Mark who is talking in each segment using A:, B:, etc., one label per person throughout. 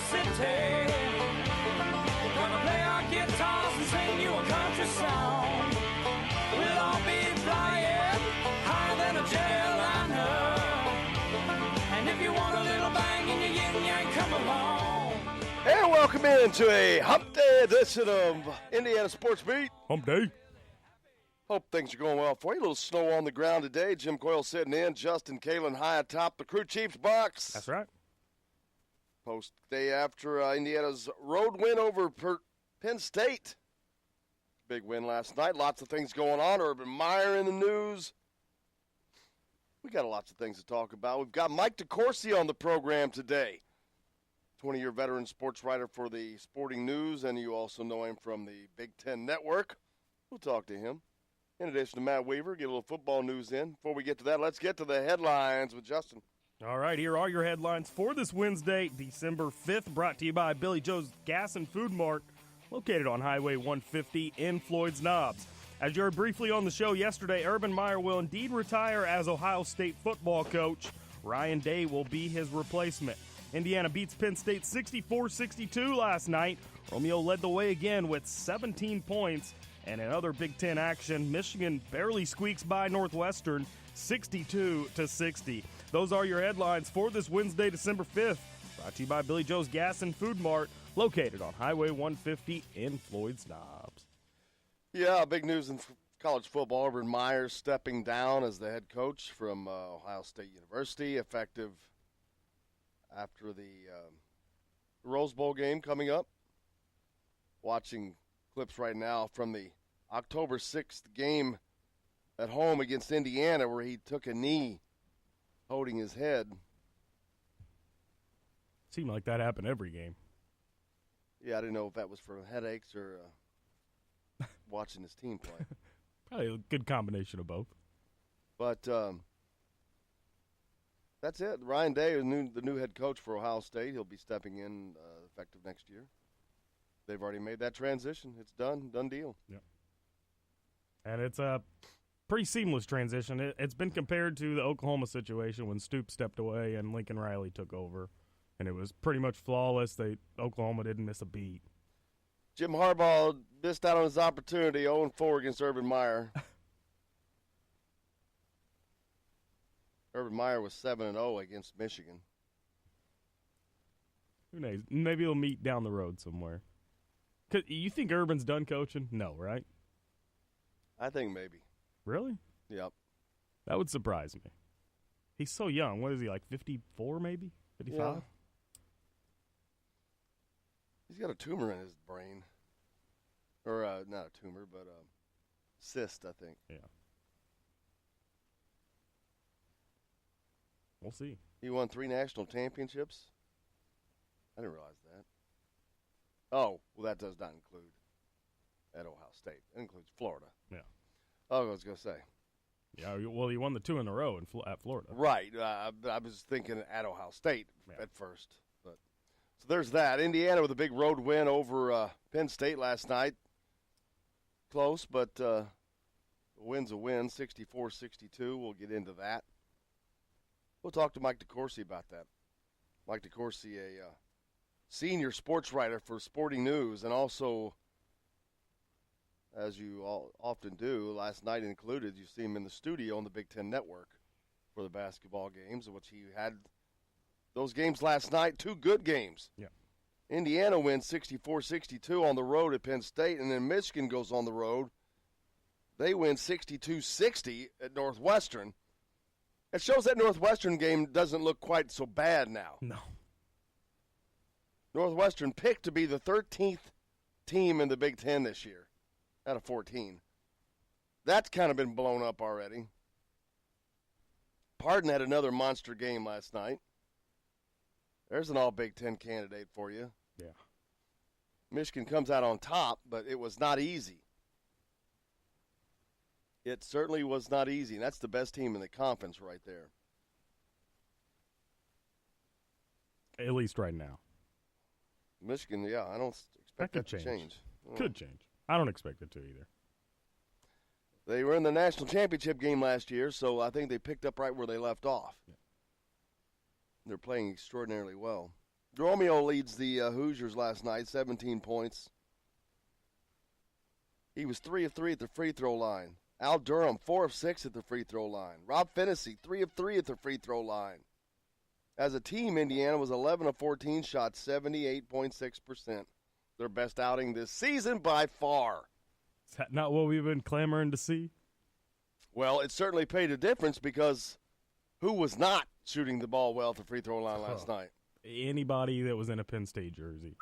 A: city. Gonna play our guitars and sing you a country song. We'll all be flying higher than a jetliner. And if you want a little bang in your yin yang, come along.
B: And welcome into a Hump Day edition of Indiana Sports Beat.
C: Hump Day.
B: Hope things are going well for you. A little snow on the ground today. Jim Coyle sitting in. Justin Kalen high atop the Crew Chiefs box.
C: That's right.
B: Post day after Indiana's road win over Penn State. Big win last night. Lots of things going on. Urban Meyer in the news. We got lots of things to talk about. We've got Mike DeCourcy on the program today. 20-year veteran sports writer for the Sporting News, and you also know him from the Big Ten Network. We'll talk to him. In addition to Matt Weaver, get a little football news in. Before we get to that, let's get to the headlines with Justin.
C: All right, here are your headlines for this Wednesday, December 5th, brought to you by Billy Joe's Gas and Food Mart, located on Highway 150 in Floyd's Knobs. As you heard briefly on the show yesterday, Urban Meyer will indeed retire as Ohio State football coach. Ryan Day will be his replacement. Indiana beats Penn State 64-62 last night. Romeo led the way again with 17 points. And in other Big Ten action, Michigan barely squeaks by Northwestern 62-60. Those are your headlines for this Wednesday, December 5th. Brought to you by Billy Joe's Gas and Food Mart, located on Highway 150 in Floyd's Knobs.
B: Yeah, big news in college football. Urban Meyer stepping down as the head coach from Ohio State University, effective after the Rose Bowl game coming up. Watching clips right now from the October 6th game at home against Indiana where he took a knee holding his head.
C: Seemed like that happened every game.
B: Yeah, I didn't know if that was for headaches or watching his team play.
C: Probably a good combination of both.
B: But that's it. Ryan Day is the new head coach for Ohio State. He'll be stepping in effective next year. They've already made that transition. It's done deal.
C: Yeah. And it's a pretty seamless transition. It's been compared to the Oklahoma situation when Stoops stepped away and Lincoln Riley took over. And it was pretty much flawless. Oklahoma didn't miss a beat.
B: Jim Harbaugh missed out on his opportunity, 0-4 against Urban Meyer. Urban Meyer was 7-0 against Michigan.
C: Who knows? Maybe they'll meet down the road somewhere. You think Urban's done coaching? No, right?
B: I think maybe.
C: Really?
B: Yep.
C: That would surprise me. He's so young. What is he, like 54 maybe? 55?
B: Yeah. He's got a tumor in his brain. Or not a tumor, but a cyst, I think.
C: Yeah. We'll see.
B: He won 3 national championships. I didn't realize that. Oh, well, that does not include at Ohio State. It includes Florida.
C: Yeah.
B: Oh, I was going to say.
C: Yeah, well, he won the 2 in a row at Florida.
B: Right. I was thinking at Ohio State at first. But so there's that. Indiana with a big road win over Penn State last night. Close, but a win's a win, 64-62. We'll get into that. We'll talk to Mike DeCourcy about that. Mike DeCourcy, a senior sports writer for Sporting News, and also, as you all often do, last night included, you see him in the studio on the Big Ten Network for the basketball games, which he had those games last night, 2 good games.
C: Yeah.
B: Indiana wins 64-62 on the road at Penn State, and then Michigan goes on the road. They win 62-60 at Northwestern. It shows that Northwestern game doesn't look quite so bad now.
C: No.
B: Northwestern picked to be the 13th team in the Big Ten this year out of 14. That's kind of been blown up already. Pardon had another monster game last night. There's an all-Big Ten candidate for you.
C: Yeah.
B: Michigan comes out on top, but it was not easy. It certainly was not easy, and that's the best team in the conference right there.
C: At least right now.
B: Michigan, yeah, I don't expect that to change.
C: Could change. I don't expect it to either.
B: They were in the national championship game last year, so I think they picked up right where they left off.
C: Yeah.
B: They're playing extraordinarily well. Romeo leads the Hoosiers last night, 17 points. He was 3 of 3 at the free throw line. Al Durham, 4 of 6 at the free throw line. Rob Fennessy, 3 of 3 at the free throw line. As a team, Indiana was 11 of 14, shot 78.6%. Their best outing this season by far.
C: Is that not what we've been clamoring to see?
B: Well, it certainly paid a difference because who was not shooting the ball well at the free throw line last night?
C: Anybody that was in a Penn State jersey.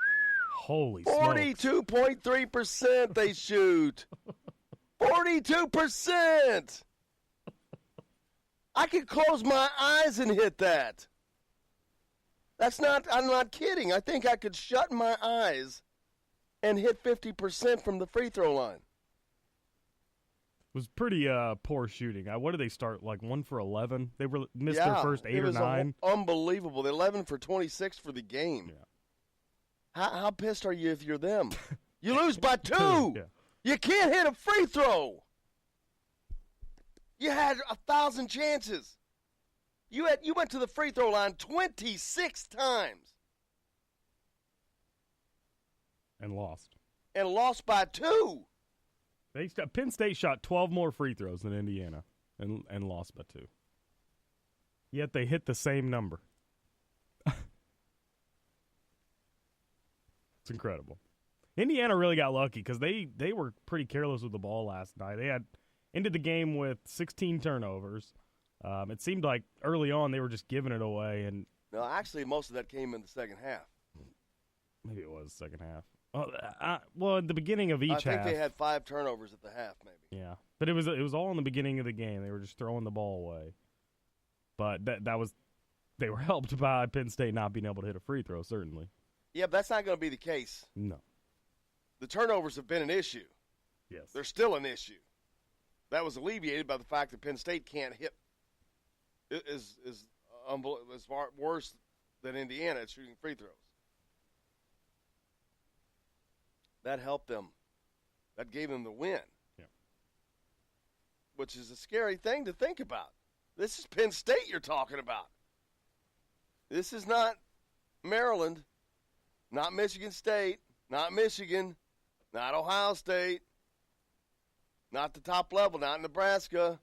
C: Holy smokes.
B: 42.3% they shoot. 42%. I could close my eyes and hit that. I'm not kidding. I think I could shut my eyes and hit 50% from the free throw line.
C: It was pretty poor shooting. What did they start, like 1 for 11? They missed their first 8 or 9.
B: Unbelievable. 11 for 26 for the game.
C: Yeah.
B: How pissed are you if you're them? You lose by 2.
C: Yeah.
B: You can't hit a free throw. You had 1,000 chances. You went to the free throw line 26 times.
C: And lost.
B: And lost by 2.
C: Penn State shot 12 more free throws than Indiana and lost by 2. Yet they hit the same number. It's incredible. Indiana really got lucky because they were pretty careless with the ball last night. They had ended the game with 16 turnovers. It seemed like early on they were just giving it away. And
B: no, actually, most of that came in the second half.
C: Maybe it was the second half. Well, at the beginning of each half.
B: I think they had 5 turnovers at the half, maybe.
C: Yeah, but it was all in the beginning of the game. They were just throwing the ball away. But they were helped by Penn State not being able to hit a free throw, certainly.
B: Yeah, but that's not going to be the case.
C: No.
B: The turnovers have been an issue.
C: Yes.
B: They're still an issue. That was alleviated by the fact that Penn State can't hit. It is worse than Indiana at shooting free throws. That helped them. That gave them the win.
C: Yeah.
B: Which is a scary thing to think about. This is Penn State you're talking about. This is not Maryland, not Michigan State, not Michigan, not Ohio State, not the top level, not Nebraska,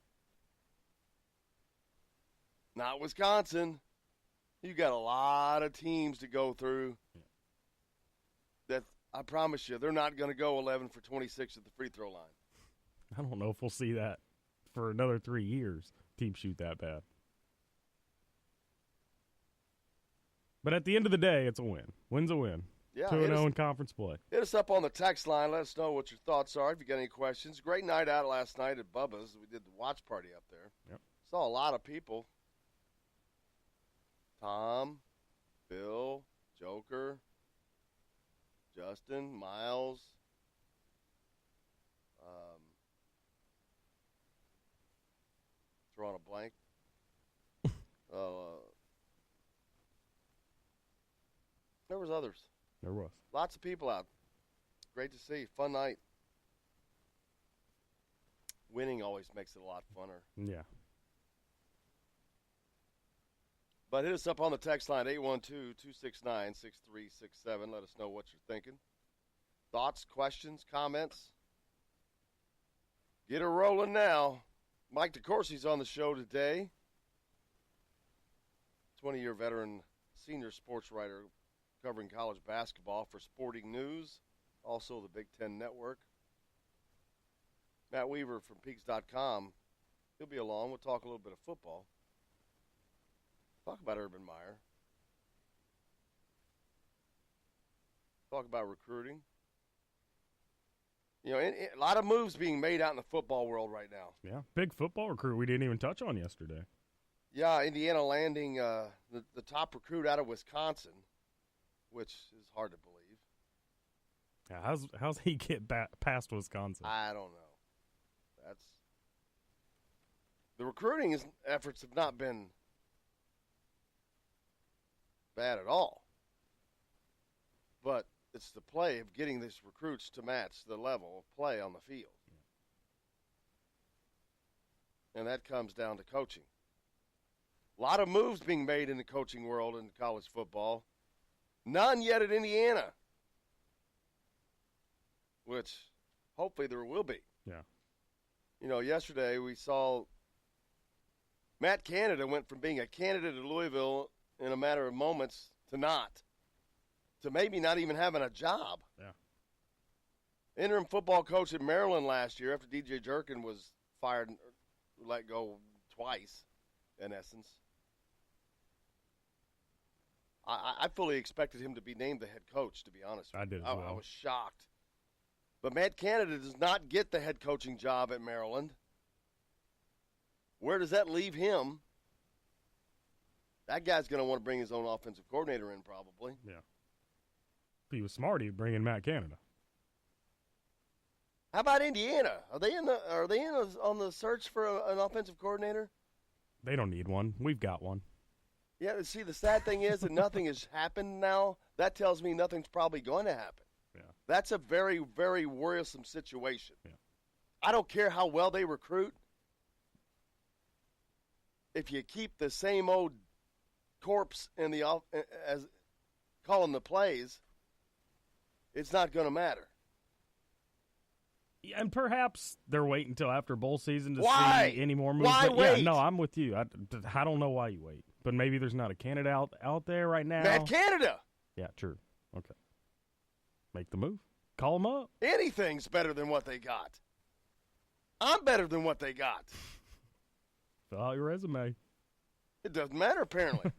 B: not Wisconsin. You got a lot of teams to go through.
C: Yeah.
B: That I promise you, they're not going to go 11 for 26 at the free throw line.
C: I don't know if we'll see that for another 3 years. Teams shoot that bad. But at the end of the day, it's a win. Win's a win.
B: Yeah,
C: 2-0 in conference play.
B: Hit us up on the text line. Let us know what your thoughts are if you got any questions. Great night out last night at Bubba's. We did the watch party up there.
C: Yep.
B: Saw a lot of people. Tom, Bill, Joker, Justin, Miles. Drawing a blank. There was others.
C: There was.
B: Lots of people out. Great to see. Fun night. Winning always makes it a lot funner.
C: Yeah.
B: But hit us up on the text line, 812-269-6367. Let us know what you're thinking. Thoughts, questions, comments? Get her rolling now. Mike DeCourcy's on the show today. 20-year veteran senior sports writer covering college basketball for Sporting News, also the Big Ten Network. Matt Weaver from Peaks.com. He'll be along. We'll talk a little bit of football. Talk about Urban Meyer. Talk about recruiting. You know, a lot of moves being made out in the football world right now.
C: Yeah, big football recruit we didn't even touch on yesterday.
B: Yeah, Indiana landing the top recruit out of Wisconsin, which is hard to believe.
C: Yeah, how's he get past Wisconsin?
B: I don't know. The recruiting efforts have not been bad at all. But it's the play of getting these recruits to match the level of play on the field. Yeah. And that comes down to coaching. A lot of moves being made in the coaching world in college football. None yet at Indiana, which hopefully there will be.
C: Yeah.
B: You know, yesterday we saw Matt Canada went from being a candidate at Louisville in a matter of moments to not, to maybe not even having a job.
C: Yeah.
B: Interim football coach at Maryland last year after DJ Jerkin was fired and let go twice, in essence. I fully expected him to be named the head coach, to be honest with you.
C: I did as well.
B: I was shocked. But Matt Canada does not get the head coaching job at Maryland. Where does that leave him? That guy's going to want to bring his own offensive coordinator in probably.
C: Yeah. If he was smart, he'd bring in Matt Canada.
B: How about Indiana? Are they on the search for an offensive coordinator?
C: They don't need one. We've got one.
B: Yeah, see, the sad thing is that nothing has happened now. That tells me nothing's probably going to happen.
C: Yeah.
B: That's a very, very worrisome situation.
C: Yeah.
B: I don't care how well they recruit. If you keep the same old corpse in the as calling the plays, it's not going to matter.
C: Yeah, and perhaps they're waiting until after bowl season to
B: Why?
C: see any more moves.
B: Why wait?
C: Yeah, no, I'm with you. I don't know why you wait. But maybe there's not a candidate out there right now.
B: Matt Canada.
C: Yeah, true. Okay. Make the move. Call them up.
B: Anything's better than what they got. I'm better than what they got.
C: Fill out your resume.
B: It doesn't matter, apparently.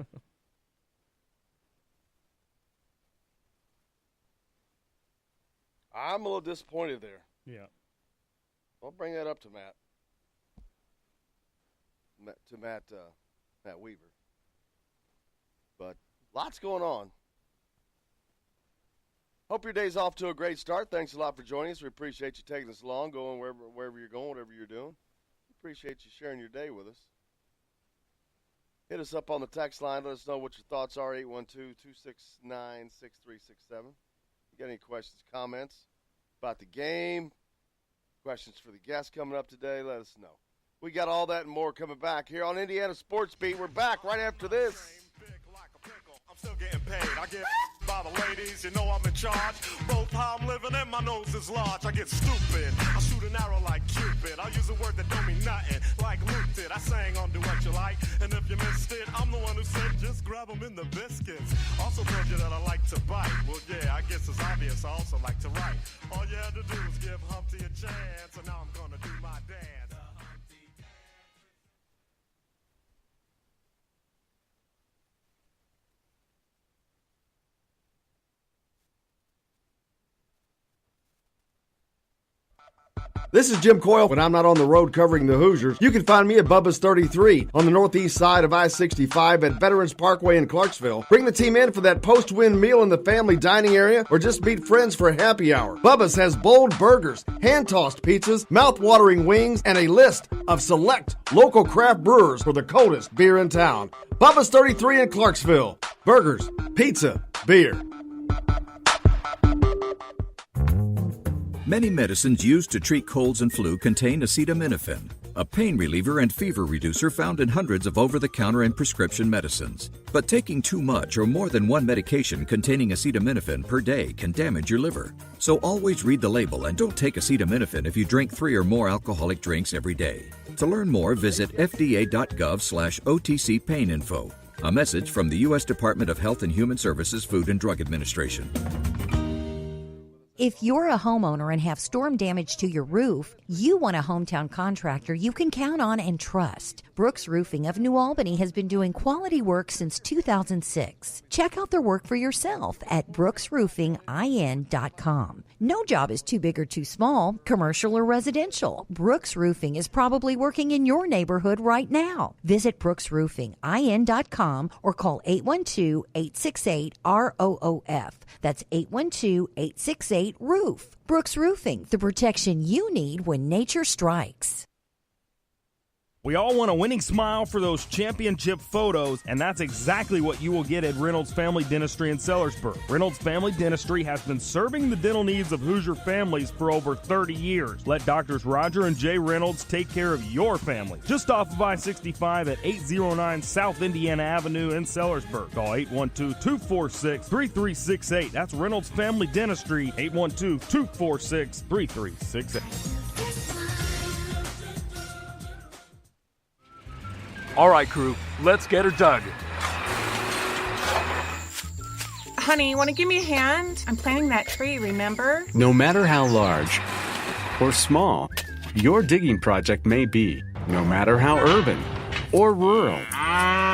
B: I'm a little disappointed there.
C: Yeah.
B: I'll bring that up to Matt. Matt Weaver. But lots going on. Hope your day's off to a great start. Thanks a lot for joining us. We appreciate you taking us along, going wherever you're going, whatever you're doing. Appreciate you sharing your day with us. Hit us up on the text line. Let us know what your thoughts are, 812-269-6367. You got any questions, comments about the game, questions for the guests coming up today, let us know. We got all that and more coming back here on Indiana Sports Beat. We're back right after this.
D: I'm still getting paid. I get by the ladies, you know I'm in charge. Both how I'm living and my nose is large. I get stupid. I shoot an arrow like Cupid. I use a word that don't mean nothing, like Luke did. I sang on Do What You Like, and if you missed it, I'm the one who said just grab them in the biscuits. Also told you that I like to bite. Well, yeah, I guess it's obvious I also like to write. All you had to do was give Humpty a chance, and now I'm gonna do my dance.
B: This is Jim Coyle. When I'm not on the road covering the Hoosiers, you can find me at Bubba's 33 on the northeast side of I-65 at Veterans Parkway in Clarksville. Bring the team in for that post-win meal in the family dining area or just meet friends for a happy hour. Bubba's has bold burgers, hand-tossed pizzas, mouth-watering wings, and a list of select local craft brewers for the coldest beer in town. Bubba's 33 in Clarksville. Burgers, pizza, beer.
E: Many medicines used to treat colds and flu contain acetaminophen, a pain reliever and fever reducer found in hundreds of over-the-counter and prescription medicines. But taking too much or more than one medication containing acetaminophen per day can damage your liver. So always read the label and don't take acetaminophen if you drink 3 or more alcoholic drinks every day. To learn more, visit fda.gov/OTC pain info. A message from the U.S. Department of Health and Human Services Food and Drug Administration.
F: If you're a homeowner and have storm damage to your roof, you want a hometown contractor you can count on and trust. Brooks Roofing of New Albany has been doing quality work since 2006. Check out their work for yourself at brooksroofingin.com. No job is too big or too small, commercial or residential. Brooks Roofing is probably working in your neighborhood right now. Visit brooksroofingin.com or call 812-868-ROOF. That's 812-868-ROOF. Brooks Roofing, the protection you need when nature strikes.
C: We all want a winning smile for those championship photos, and that's exactly what you will get at Reynolds Family Dentistry in Sellersburg. Reynolds Family Dentistry has been serving the dental needs of Hoosier families for over 30 years. Let Doctors Roger and Jay Reynolds take care of your family. Just off of I-65 at 809 South Indiana Avenue in Sellersburg. Call 812-246-3368. That's Reynolds Family Dentistry, 812-246-3368.
G: All right, crew, let's get her dug.
H: Honey, you want to give me a hand? I'm planting that tree, remember?
I: No matter how large or small your digging project may be, no matter how urban or rural,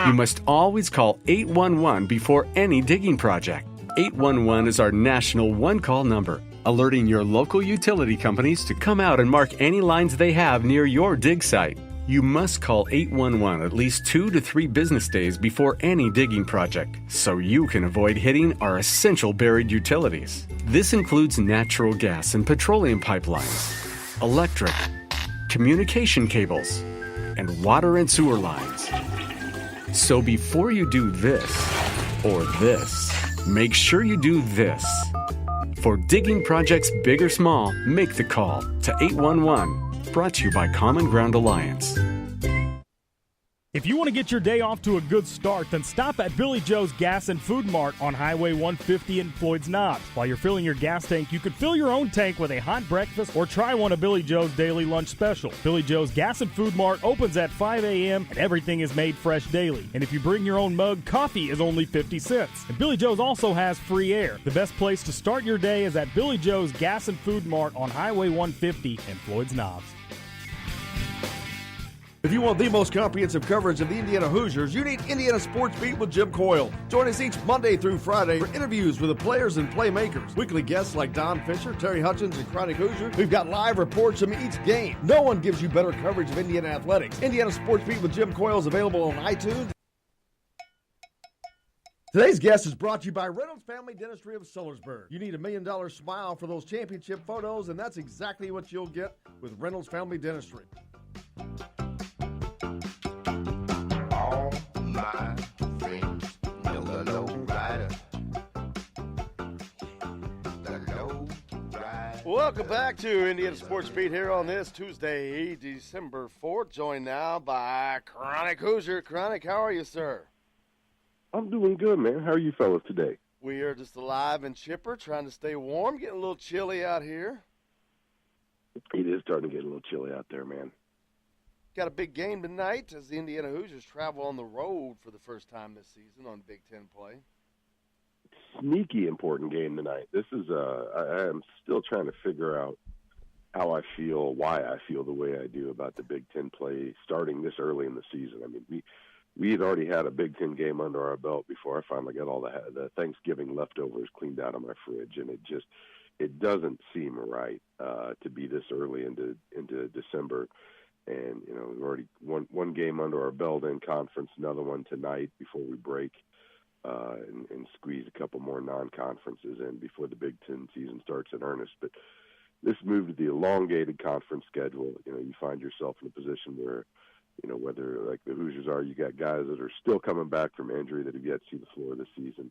I: you must always call 811 before any digging project. 811 is our national one-call number, alerting your local utility companies to come out and mark any lines they have near your dig site. You must call 811 at least 2 to 3 business days before any digging project, so you can avoid hitting our essential buried utilities. This includes natural gas and petroleum pipelines, electric, communication cables, and water and sewer lines. So before you do this or this, make sure you do this. For digging projects big or small, make the call to 811. Brought to you by Common Ground Alliance.
C: If you want to get your day off to a good start, then stop at Billy Joe's Gas and Food Mart on Highway 150 in Floyd's Knobs. While you're filling your gas tank, you could fill your own tank with a hot breakfast or try one of Billy Joe's daily lunch special. Billy Joe's Gas and Food Mart opens at 5 a.m. and everything is made fresh daily. And if you bring your own mug, coffee is only 50 cents. And Billy Joe's also has free air. The best place to start your day is at Billy Joe's Gas and Food Mart on Highway 150 in Floyd's Knobs.
B: If you want the most comprehensive coverage of the Indiana Hoosiers, you need Indiana Sports Beat with Jim Coyle. Join us each Monday through Friday for interviews with the players and playmakers. Weekly guests like Don Fisher, Terry Hutchins, and Chronic Hoosier. We've got live reports from each game. No one gives you better coverage of Indiana athletics. Indiana Sports Beat with Jim Coyle is available on iTunes. Today's guest is brought to you by Reynolds Family Dentistry of Sellersburg. You need $1 million smile for those championship photos, and that's exactly what you'll get with Reynolds Family Dentistry.
J: All my friends know the low rider. The low rider.
B: Welcome back to Indiana Sports Beat here on this Tuesday, December 4th. Joined now by Chronic Hoosier. Chronic, how are you, sir?
K: I'm doing good, man. How are you fellas today?
B: We are just alive and chipper, trying to stay warm, getting a little chilly out here.
K: It is starting to get a little chilly out there, man.
B: Got a big game tonight as the Indiana Hoosiers travel on the road for the first time this season on Big Ten play.
K: Sneaky important game tonight. This is I am still trying to figure out how I feel, why I feel the way I do about the Big Ten play starting this early in the season. I mean, we had already had a Big Ten game under our belt before I finally got all the Thanksgiving leftovers cleaned out of my fridge, and it doesn't seem right to be this early into December. And, you know, we've already one game under our belt in conference, another one tonight before we break and squeeze a couple more non-conferences in before the Big Ten season starts in earnest. But this move to the elongated conference schedule, you know, you find yourself in a position where, you know, whether like the Hoosiers are, you got guys that are still coming back from injury that have yet to see the floor this season,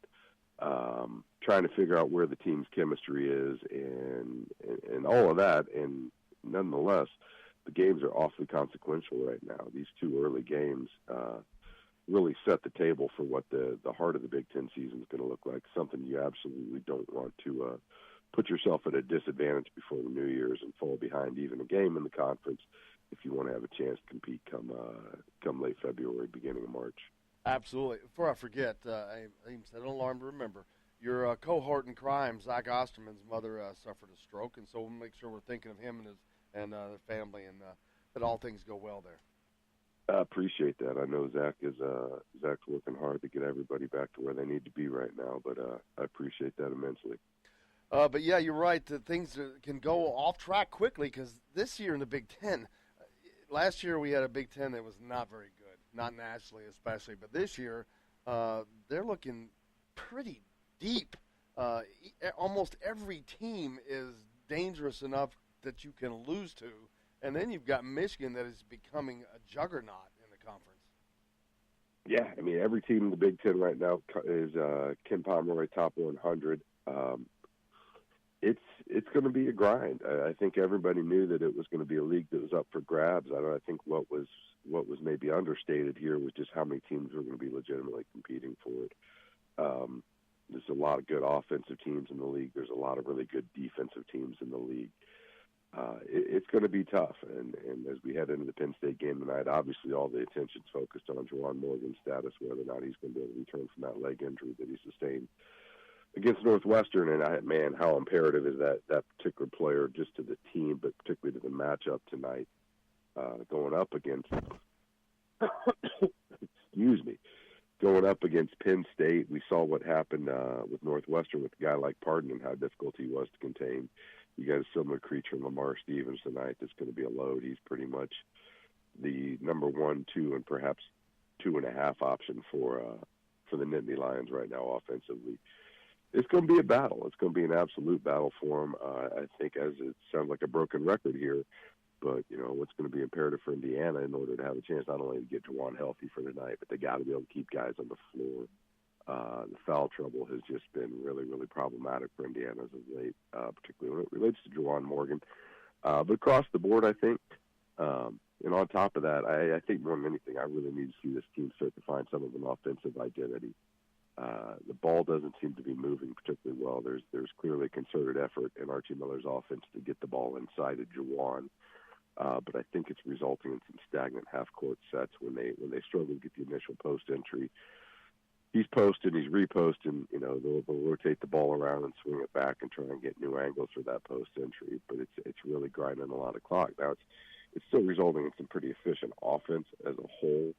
K: trying to figure out where the team's chemistry is and all of that. And nonetheless, the games are awfully consequential right now. These two early games really set the table for what the heart of the Big Ten season is going to look like, something you absolutely don't want to put yourself at a disadvantage before the New Year's and fall behind even a game in the conference if you want to have a chance to compete come late February, beginning of March.
B: Absolutely. Before I forget, I even set an alarm to remember, your cohort in crime, Zach Osterman's mother, suffered a stroke, and so we'll make sure we're thinking of him and their family, and that all things go well there.
K: I appreciate that. I know Zach's working hard to get everybody back to where they need to be right now, but I appreciate that immensely.
B: But, yeah, you're right. Things can go off track quickly because this year in the Big Ten, last year we had a Big Ten that was not very good, not nationally especially. But this year they're looking pretty deep. Almost every team is dangerous enough that you can lose to And then you've got Michigan that is becoming a juggernaut in the conference.
K: Yeah, I mean, every team in the Big Ten right now is Ken Pomeroy top 100. It's going to be a grind. I think everybody knew that it was going to be a league that was up for grabs. I think what was maybe understated here was just how many teams were going to be legitimately competing for it. There's a lot of good offensive teams in the league. There's a lot of really good defensive teams in the league. It's going to be tough, and as we head into the Penn State game tonight, obviously all the attention's focused on Juwan Morgan's status, whether or not he's going to be able to return from that leg injury that he sustained against Northwestern. And how imperative is that particular player just to the team, but particularly to the matchup tonight, going up against going up against Penn State. We saw what happened with Northwestern with a guy like Pardon and how difficult he was to contain. You got a similar creature in Lamar Stevens tonight that's going to be a load. He's pretty much the number 1, 2, and perhaps 2.5 option for the Nittany Lions right now offensively. It's going to be a battle. It's going to be an absolute battle for him. I think, as it sounds like a broken record here, but what's going to be imperative for Indiana in order to have a chance not only to get Juwan healthy for tonight, but they got to be able to keep guys on the floor. The foul trouble has just been really, really problematic for Indiana as of late, particularly when it relates to Juwan Morgan. But across the board, I think, and on top of that, I think more than anything, I really need to see this team start to find some of an offensive identity. The ball doesn't seem to be moving particularly well. There's clearly a concerted effort in Archie Miller's offense to get the ball inside of Juwan. But I think it's resulting in some stagnant half-court sets when they struggle to get the initial post entry. He's posting, he's reposting. They'll rotate the ball around and swing it back and try and get new angles for that post entry. But it's really grinding a lot of clock. Now it's still resulting in some pretty efficient offense as a whole.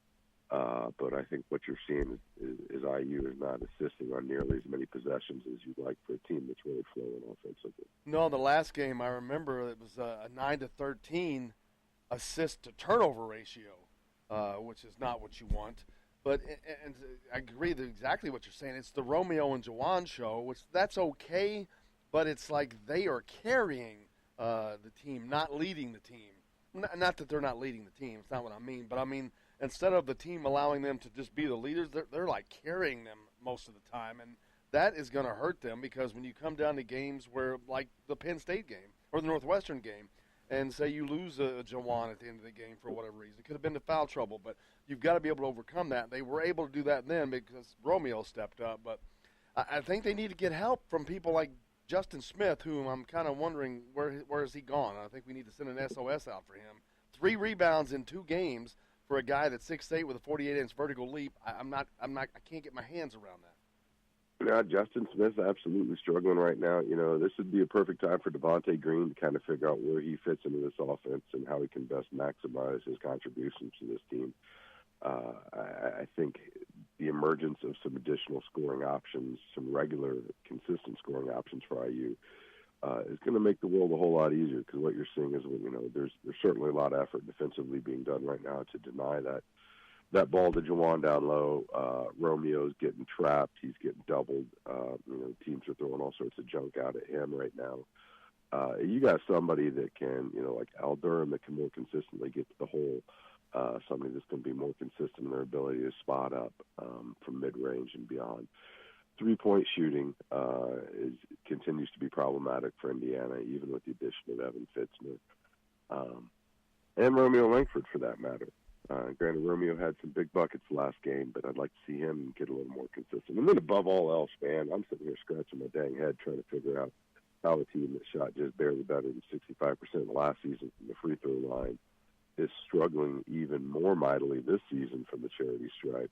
K: But I think what you're seeing is IU is not assisting on nearly as many possessions as you'd like for a team that's really flowing offensively.
B: No, in the last game, I remember it was a 9-13 assist to turnover ratio, which is not what you want. But and I agree with exactly what you're saying. It's the Romeo and Juwan show, which that's okay, but it's like they are carrying the team, not leading the team. Not that they're not leading the team. It's not what I mean. But I mean, instead of the team allowing them to just be the leaders, they're like carrying them most of the time. And that is going to hurt them because when you come down to games where, like the Penn State game or the Northwestern game, and say you lose a Juwan at the end of the game for whatever reason, it could have been the foul trouble, but you've got to be able to overcome that. They were able to do that then because Romeo stepped up. But I think they need to get help from people like Justin Smith, whom I'm kind of wondering where has he gone. I think we need to send an SOS out for him. 3 rebounds in 2 games for a guy that's 6'8" with a 48-inch vertical leap. I can't get my hands around that.
K: Yeah, Justin Smith's absolutely struggling right now. This would be a perfect time for Devontae Green to kind of figure out where he fits into this offense and how he can best maximize his contributions to this team. I think the emergence of some additional scoring options, some regular, consistent scoring options for IU, is going to make the world a whole lot easier because what you're seeing is, there's certainly a lot of effort defensively being done right now to deny that ball to Juwan down low. Romeo's getting trapped. He's getting doubled. Teams are throwing all sorts of junk out at him right now. You got somebody that can, like Al Durham, that can more consistently get to the hole. Somebody that's going to be more consistent in their ability to spot up from mid-range and beyond. 3-point shooting continues to be problematic for Indiana, even with the addition of Evan Fitzner. And Romeo Langford, for that matter. Granted, Romeo had some big buckets last game, but I'd like to see him get a little more consistent. And then above all else, man, I'm sitting here scratching my dang head trying to figure out how a team that shot just barely better than 65% last season from the free throw line is struggling even more mightily this season from the charity stripe.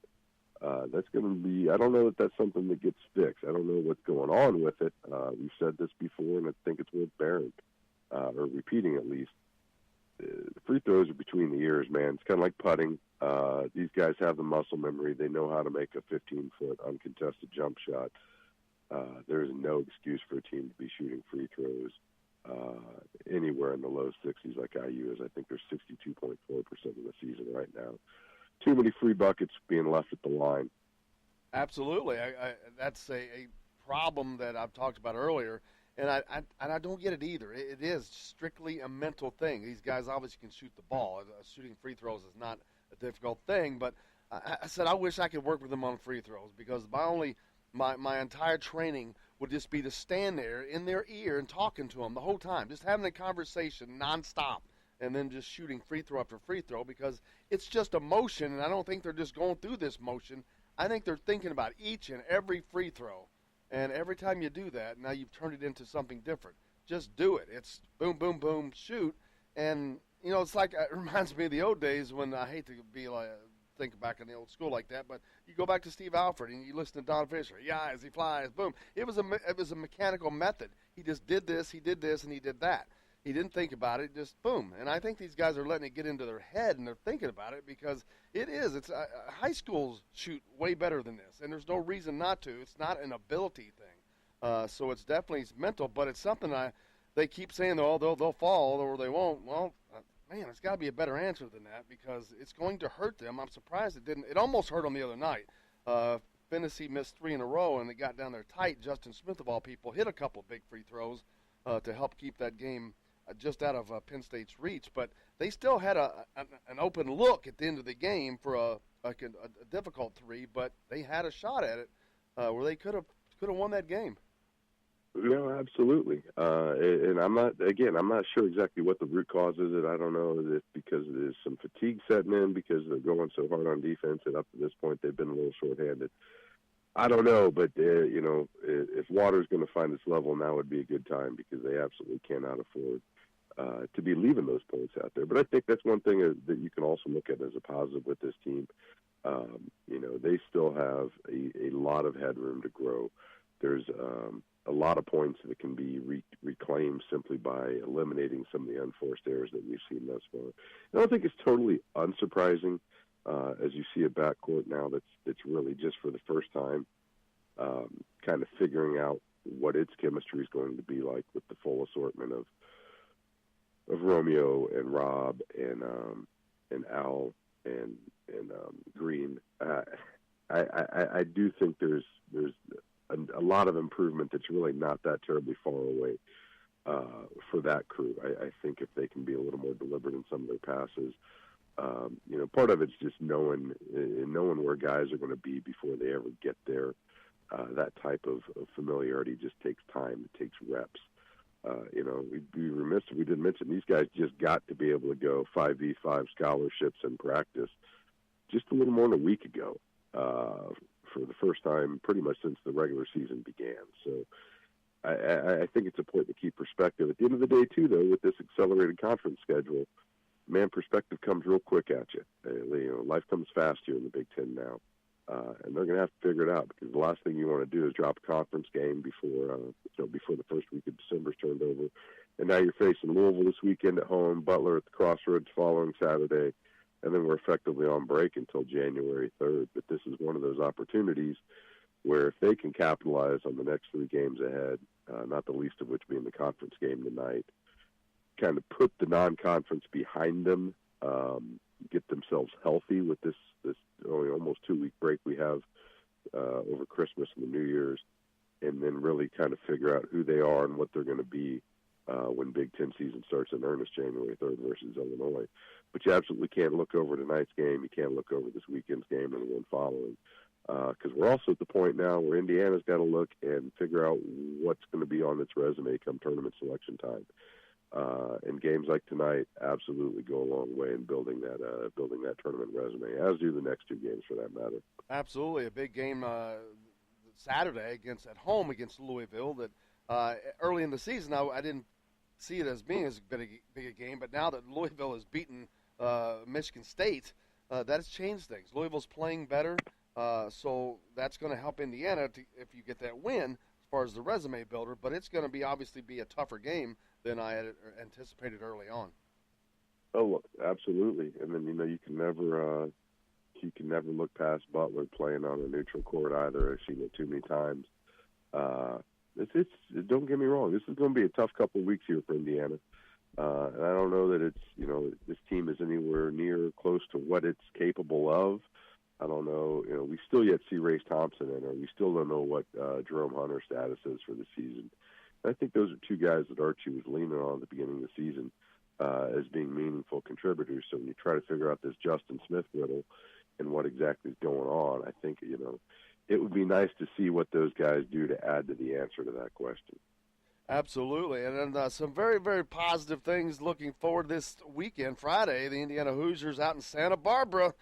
K: That's going to be, I don't know if that's something that gets fixed. I don't know what's going on with it. We've said this before, and I think it's worth bearing, or repeating at least. The free throws are between the ears, man. It's kind of like putting. These guys have the muscle memory. They know how to make a 15-foot uncontested jump shot. There's no excuse for a team to be shooting free throws anywhere in the low 60s like IU is. I think they're 62.4% of the season right now. Too many free buckets being left at the line.
B: Absolutely. That's a problem that I've talked about earlier. And I don't get it either. It is strictly a mental thing. These guys obviously can shoot the ball. Shooting free throws is not a difficult thing, but I said I wish I could work with them on free throws because my entire training would just be to stand there in their ear and talking to them the whole time, just having a conversation nonstop, and then just shooting free throw after free throw because it's just a motion, and I don't think they're just going through this motion. I think they're thinking about each and every free throw. And every time you do that, now you've turned it into something different. Just do it. It's boom, boom, boom, shoot. And, it's like it reminds me of the old days when I hate to be like think back in the old school like that, but you go back to Steve Alford and you listen to Don Fisher. Yeah, as he flies, boom. It was a mechanical method. He just did this, and he did that. He didn't think about it, just boom. And I think these guys are letting it get into their head and they're thinking about it because it's high schools shoot way better than this, and there's no reason not to. It's not an ability thing. So it's definitely mental, but it's something they keep saying, they'll fall or they won't. Well, man, it's got to be a better answer than that because it's going to hurt them. I'm surprised it didn't. It almost hurt them the other night. Finney missed 3 in a row, and it got down there tight. Justin Smith, of all people, hit a couple big free throws to help keep that game just out of Penn State's reach, but they still had an open look at the end of the game for a difficult 3, but they had a shot at it where they could have won that game.
K: No, absolutely. And I'm not sure exactly what the root cause is. I don't know if because there's some fatigue setting in because they're going so hard on defense, and up to this point they've been a little shorthanded. I don't know, but if Water's going to find its level, now would be a good time because they absolutely cannot afford to be leaving those points out there. But I think that's one thing that you can also look at as a positive with this team. They still have a lot of headroom to grow. There's a lot of points that can be reclaimed simply by eliminating some of the unforced errors that we've seen thus far. I don't think it's totally unsurprising as you see a backcourt now that's really just for the first time kind of figuring out what its chemistry is going to be like with the full assortment of Romeo and Rob and Al and Green. I do think there's a lot of improvement that's really not that terribly far away for that crew. I think if they can be a little more deliberate in some of their passes, part of it's just knowing where guys are going to be before they ever get there. That type of familiarity just takes time. It takes reps. We'd be remiss if we didn't mention these guys just got to be able to go 5v5 scholarships and practice just a little more than a week ago for the first time pretty much since the regular season began. So I think it's important to keep perspective. At the end of the day, too, though, with this accelerated conference schedule, man, perspective comes real quick at you. Life comes fast here in the Big Ten now. And they're going to have to figure it out because the last thing you want to do is drop a conference game before the first week of December's turned over. And now you're facing Louisville this weekend at home, Butler at the Crossroads following Saturday, and then we're effectively on break until January 3rd. But this is one of those opportunities where if they can capitalize on the next 3 games ahead, not the least of which being the conference game tonight, kind of put the non-conference behind them, get themselves healthy with this almost 2-week break we have over Christmas and the New Year's, and then really kind of figure out who they are and what they're going to be when Big Ten season starts in earnest January 3rd versus Illinois. But you absolutely can't look over tonight's game. You can't look over this weekend's game and the one following because we're also at the point now where Indiana's got to look and figure out what's going to be on its resume come tournament selection time. And games like tonight absolutely go a long way in building that tournament resume, as do the next 2 games for that matter.
B: Absolutely, a big game Saturday at home against Louisville. That early in the season, I didn't see it as being as big a game, but now that Louisville has beaten Michigan State, that has changed things. Louisville's playing better, so that's going to help Indiana if you get that win as far as the resume builder. But it's going to be obviously a tougher game than I had anticipated early on.
K: Oh, absolutely. And then you can never look past Butler playing on a neutral court either. I've seen it too many times. Don't get me wrong. This is going to be a tough couple of weeks here for Indiana, and I don't know that this team is anywhere near close to what it's capable of. I don't know. We still yet see Race Thompson in, or we still don't know what Jerome Hunter's status is for the season. I think those are two guys that Archie was leaning on at the beginning of the season as being meaningful contributors. So when you try to figure out this Justin Smith riddle and what exactly is going on, I think, it would be nice to see what those guys do to add to the answer to that question.
B: Absolutely. And then some very, very positive things looking forward this weekend. Friday, the Indiana Hoosiers out in Santa Barbara.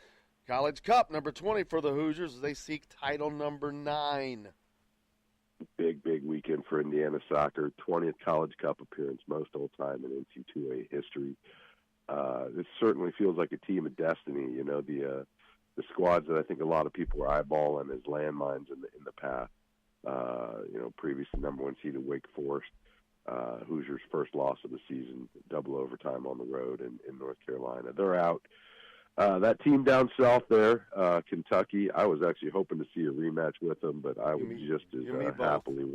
B: College Cup, number 20 for the Hoosiers as they seek title number 9.
K: Big weekend for Indiana soccer. 20th College Cup appearance, most all-time in NC2A history. This certainly feels like a team of destiny. The squads that I think a lot of people are eyeballing as landmines in the path. Previously number 1 seeded Wake Forest. Hoosiers' first loss of the season, double overtime on the road in North Carolina. They're out. That team down south there, Kentucky, I was actually hoping to see a rematch with them, but I would just as happily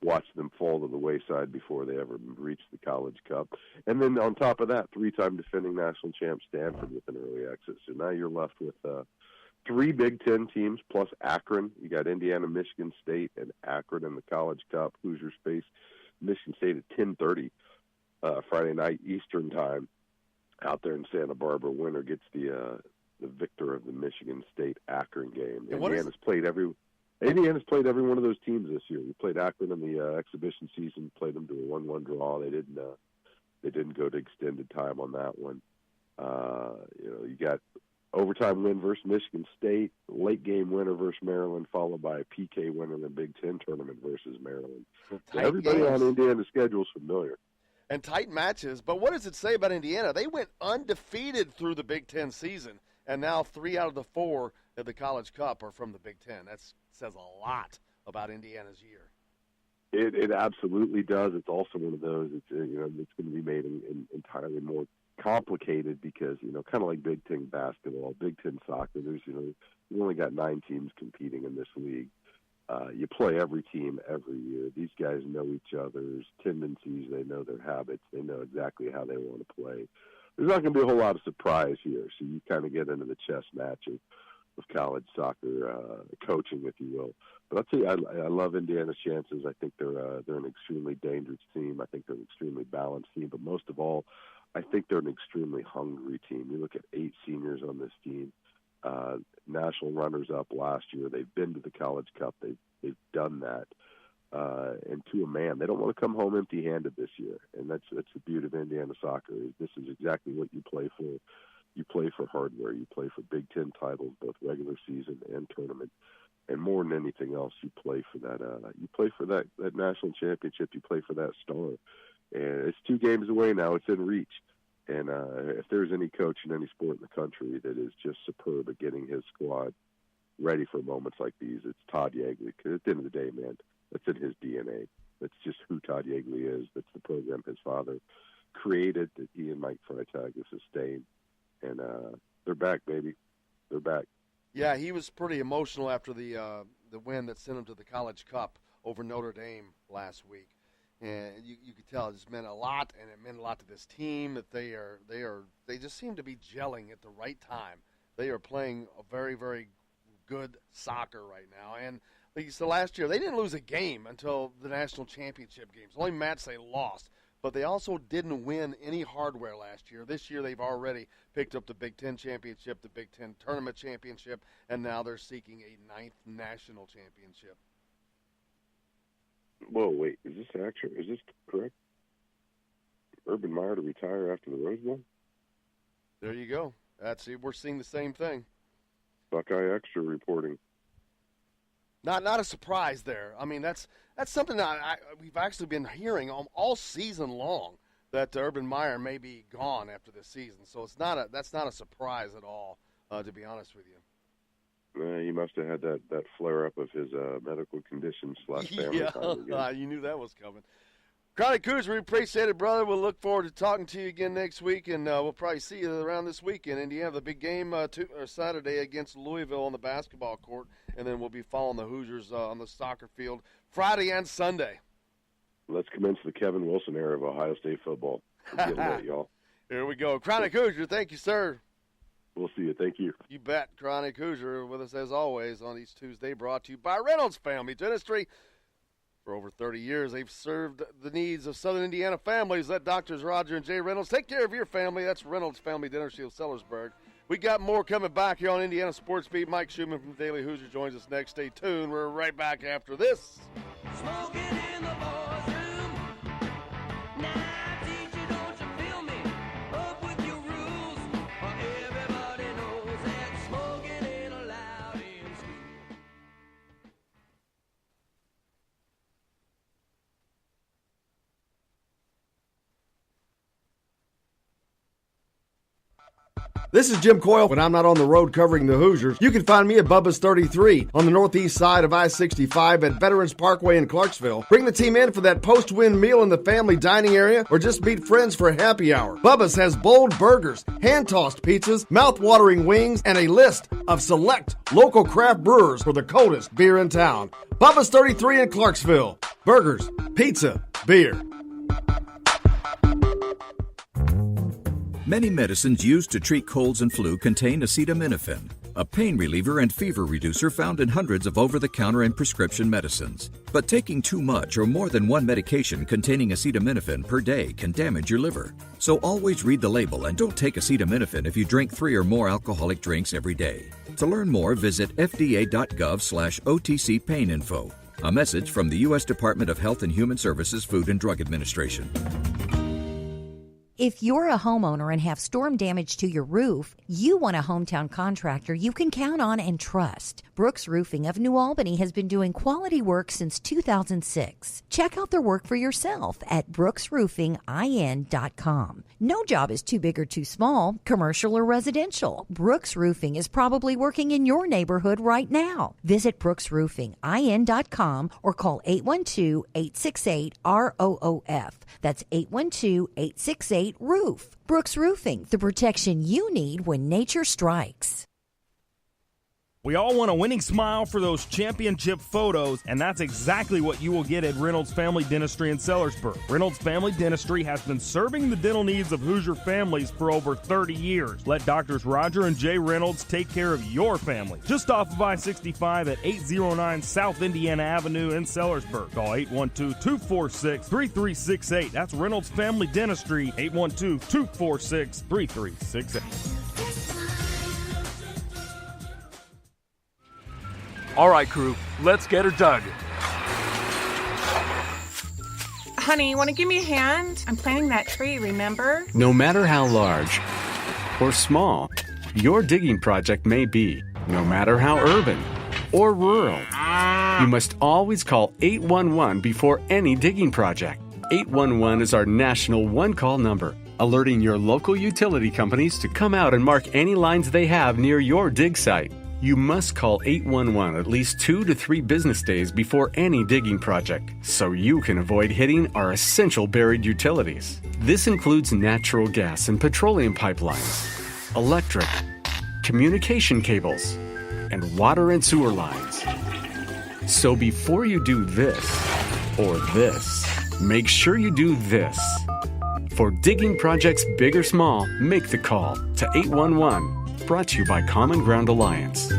K: watch them fall to the wayside before they ever reach the College Cup. And then on top of that, 3-time defending national champ Stanford with an early exit. So now you're left with 3 Big Ten teams plus Akron. You got Indiana, Michigan State, and Akron in the College Cup. Hoosiers face Michigan State at 10:30 Friday night Eastern time out there in Santa Barbara. Winner gets the victor of the Michigan State Akron game. Indiana's played every one of those teams this year. We played Akron in the exhibition season, played them to a 1-1 draw. They didn't go to extended time on that one. You got overtime win versus Michigan State, late game winner versus Maryland, followed by a PK winner in the Big Ten tournament versus Maryland. So everybody
B: games
K: on Indiana's schedule is familiar.
B: And tight matches. But what does it say about Indiana? They went undefeated through the Big Ten season, and now 3 out of the 4 at the College Cup are from the Big Ten. That says a lot about Indiana's year.
K: It absolutely does. It's also one of those. It's it's going to be made entirely more complicated because kind of like Big Ten basketball, Big Ten soccer. There's you only got 9 teams competing in this league. You play every team every year. These guys know each other's tendencies. They know their habits. They know exactly how they want to play. There's not going to be a whole lot of surprise here. So you kind of get into the chess match of college soccer coaching, if you will. But I'll tell you, I love Indiana's chances. I think they're an extremely dangerous team. I think they're an extremely balanced team. But most of all, I think they're an extremely hungry team. You look at 8 seniors on this team. National runners-up last year. They've been to the College Cup. They've done that, and to a man, they don't want to come home empty-handed this year. And that's the beauty of Indiana soccer. This is exactly what you play for. You play for hardware. You play for Big Ten titles, both regular season and tournament. And more than anything else, you play for that. You play for that national championship. You play for that star. And it's 2 games away now. It's in reach. And if there's any coach in any sport in the country that is just superb at getting his squad ready for moments like these, it's Todd Yeagley. Because at the end of the day, man, that's in his DNA. That's just who Todd Yeagley is. That's the program his father created that he and Mike Freitag have sustained. And they're back, baby. They're back.
B: Yeah, he was pretty emotional after the win that sent him to the College Cup over Notre Dame last week. And you could tell it just meant a lot, and it meant a lot to this team that they just seem to be gelling at the right time. They are playing a very, very good soccer right now. And like you said last year, they didn't lose a game until the national championship games. The only match they lost. But they also didn't win any hardware last year. This year they've already picked up the Big Ten championship, the Big Ten tournament championship, and now they're seeking a 9th national championship.
K: Whoa, wait, is this correct? Urban Meyer to retire after the Rose Bowl?
B: There you go. We're seeing the same thing.
K: Buckeye Extra reporting.
B: Not a surprise there. I mean, that's something that we've actually been hearing all season long, that Urban Meyer may be gone after this season. So that's not a surprise at all, to be honest with you.
K: He must have had that flare-up of his medical condition / family time again.
B: You knew that was coming. Crowley Cougars, we appreciate it, brother. We'll look forward to talking to you again next week, and we'll probably see you around this weekend. Indiana, the big game Saturday against Louisville on the basketball court, and then we'll be following the Hoosiers on the soccer field Friday and Sunday.
K: Let's commence the Kevin Wilson era of Ohio State football. Get it, y'all.
B: Here we go. Crowley Cougars, thank you, sir.
K: We'll see you. Thank you.
B: You bet. Crowley Hoosier with us as always on each Tuesday, brought to you by Reynolds Family Dentistry. For over 30 years, they've served the needs of Southern Indiana families. Let Doctors Roger and Jay Reynolds take care of your family. That's Reynolds Family Dentistry of Sellersburg. We got more coming back here on Indiana Sports Beat. Mike Schumann from Daily Hoosier joins us next. Stay tuned. We're right back after this.
A: Smoking in the boys' room. Now, teacher, don't you feel me? Up with your rules. For everybody knows that smoking ain't allowed in school.
B: This is Jim Coyle. When I'm not on the road covering the Hoosiers, you can find me at Bubba's 33 on the northeast side of I-65 at Veterans Parkway in Clarksville. Bring the team in for that post-win meal in the family dining area or just meet friends for happy hour. Bubba's has bold burgers, hand-tossed pizzas, mouth-watering wings, and a list of select local craft brewers for the coldest beer in town. Bubba's 33 in Clarksville. Burgers, pizza, beer.
E: Many medicines used to treat colds and flu contain acetaminophen, a pain reliever and fever reducer found in hundreds of over-the-counter and prescription medicines. But taking too much or more than one medication containing acetaminophen per day can damage your liver. So always read the label and don't take acetaminophen if you drink 3 or more alcoholic drinks every day. To learn more, visit fda.gov/OTC pain info. A message from the U.S. Department of Health and Human Services Food and Drug Administration.
F: If you're a homeowner and have storm damage to your roof, you want a hometown contractor you can count on and trust. Brooks Roofing of New Albany has been doing quality work since 2006. Check out their work for yourself at brooksroofingin.com. No job is too big or too small, commercial or residential. Brooks Roofing is probably working in your neighborhood right now. Visit brooksroofingin.com or call 812-868-ROOF. That's 812-868-ROOF. Brooks Roofing, the protection you need when nature strikes.
C: We all want a winning smile for those championship photos, and that's exactly what you will get at Reynolds Family Dentistry in Sellersburg. Reynolds Family Dentistry has been serving the dental needs of Hoosier families for over 30 years. Let Doctors Roger and Jay Reynolds take care of your family. Just off of I-65 at 809 South Indiana Avenue in Sellersburg. Call 812-246-3368. That's Reynolds Family Dentistry, 812-246-3368.
G: All right, crew, let's get her dug.
H: Honey, want to give me a hand? I'm planting that tree, remember?
I: No matter how large or small your digging project may be, no matter how urban or rural, you must always call 811 before any digging project. 811 is our national one-call number, alerting your local utility companies to come out and mark any lines they have near your dig site. You must call 811 at least 2 to 3 business days before any digging project, so you can avoid hitting our essential buried utilities. This includes natural gas and petroleum pipelines, electric, communication cables, and water and sewer lines. So before you do this or this, make sure you do this. For digging projects big or small, make the call to 811. Brought to you by Common Ground Alliance.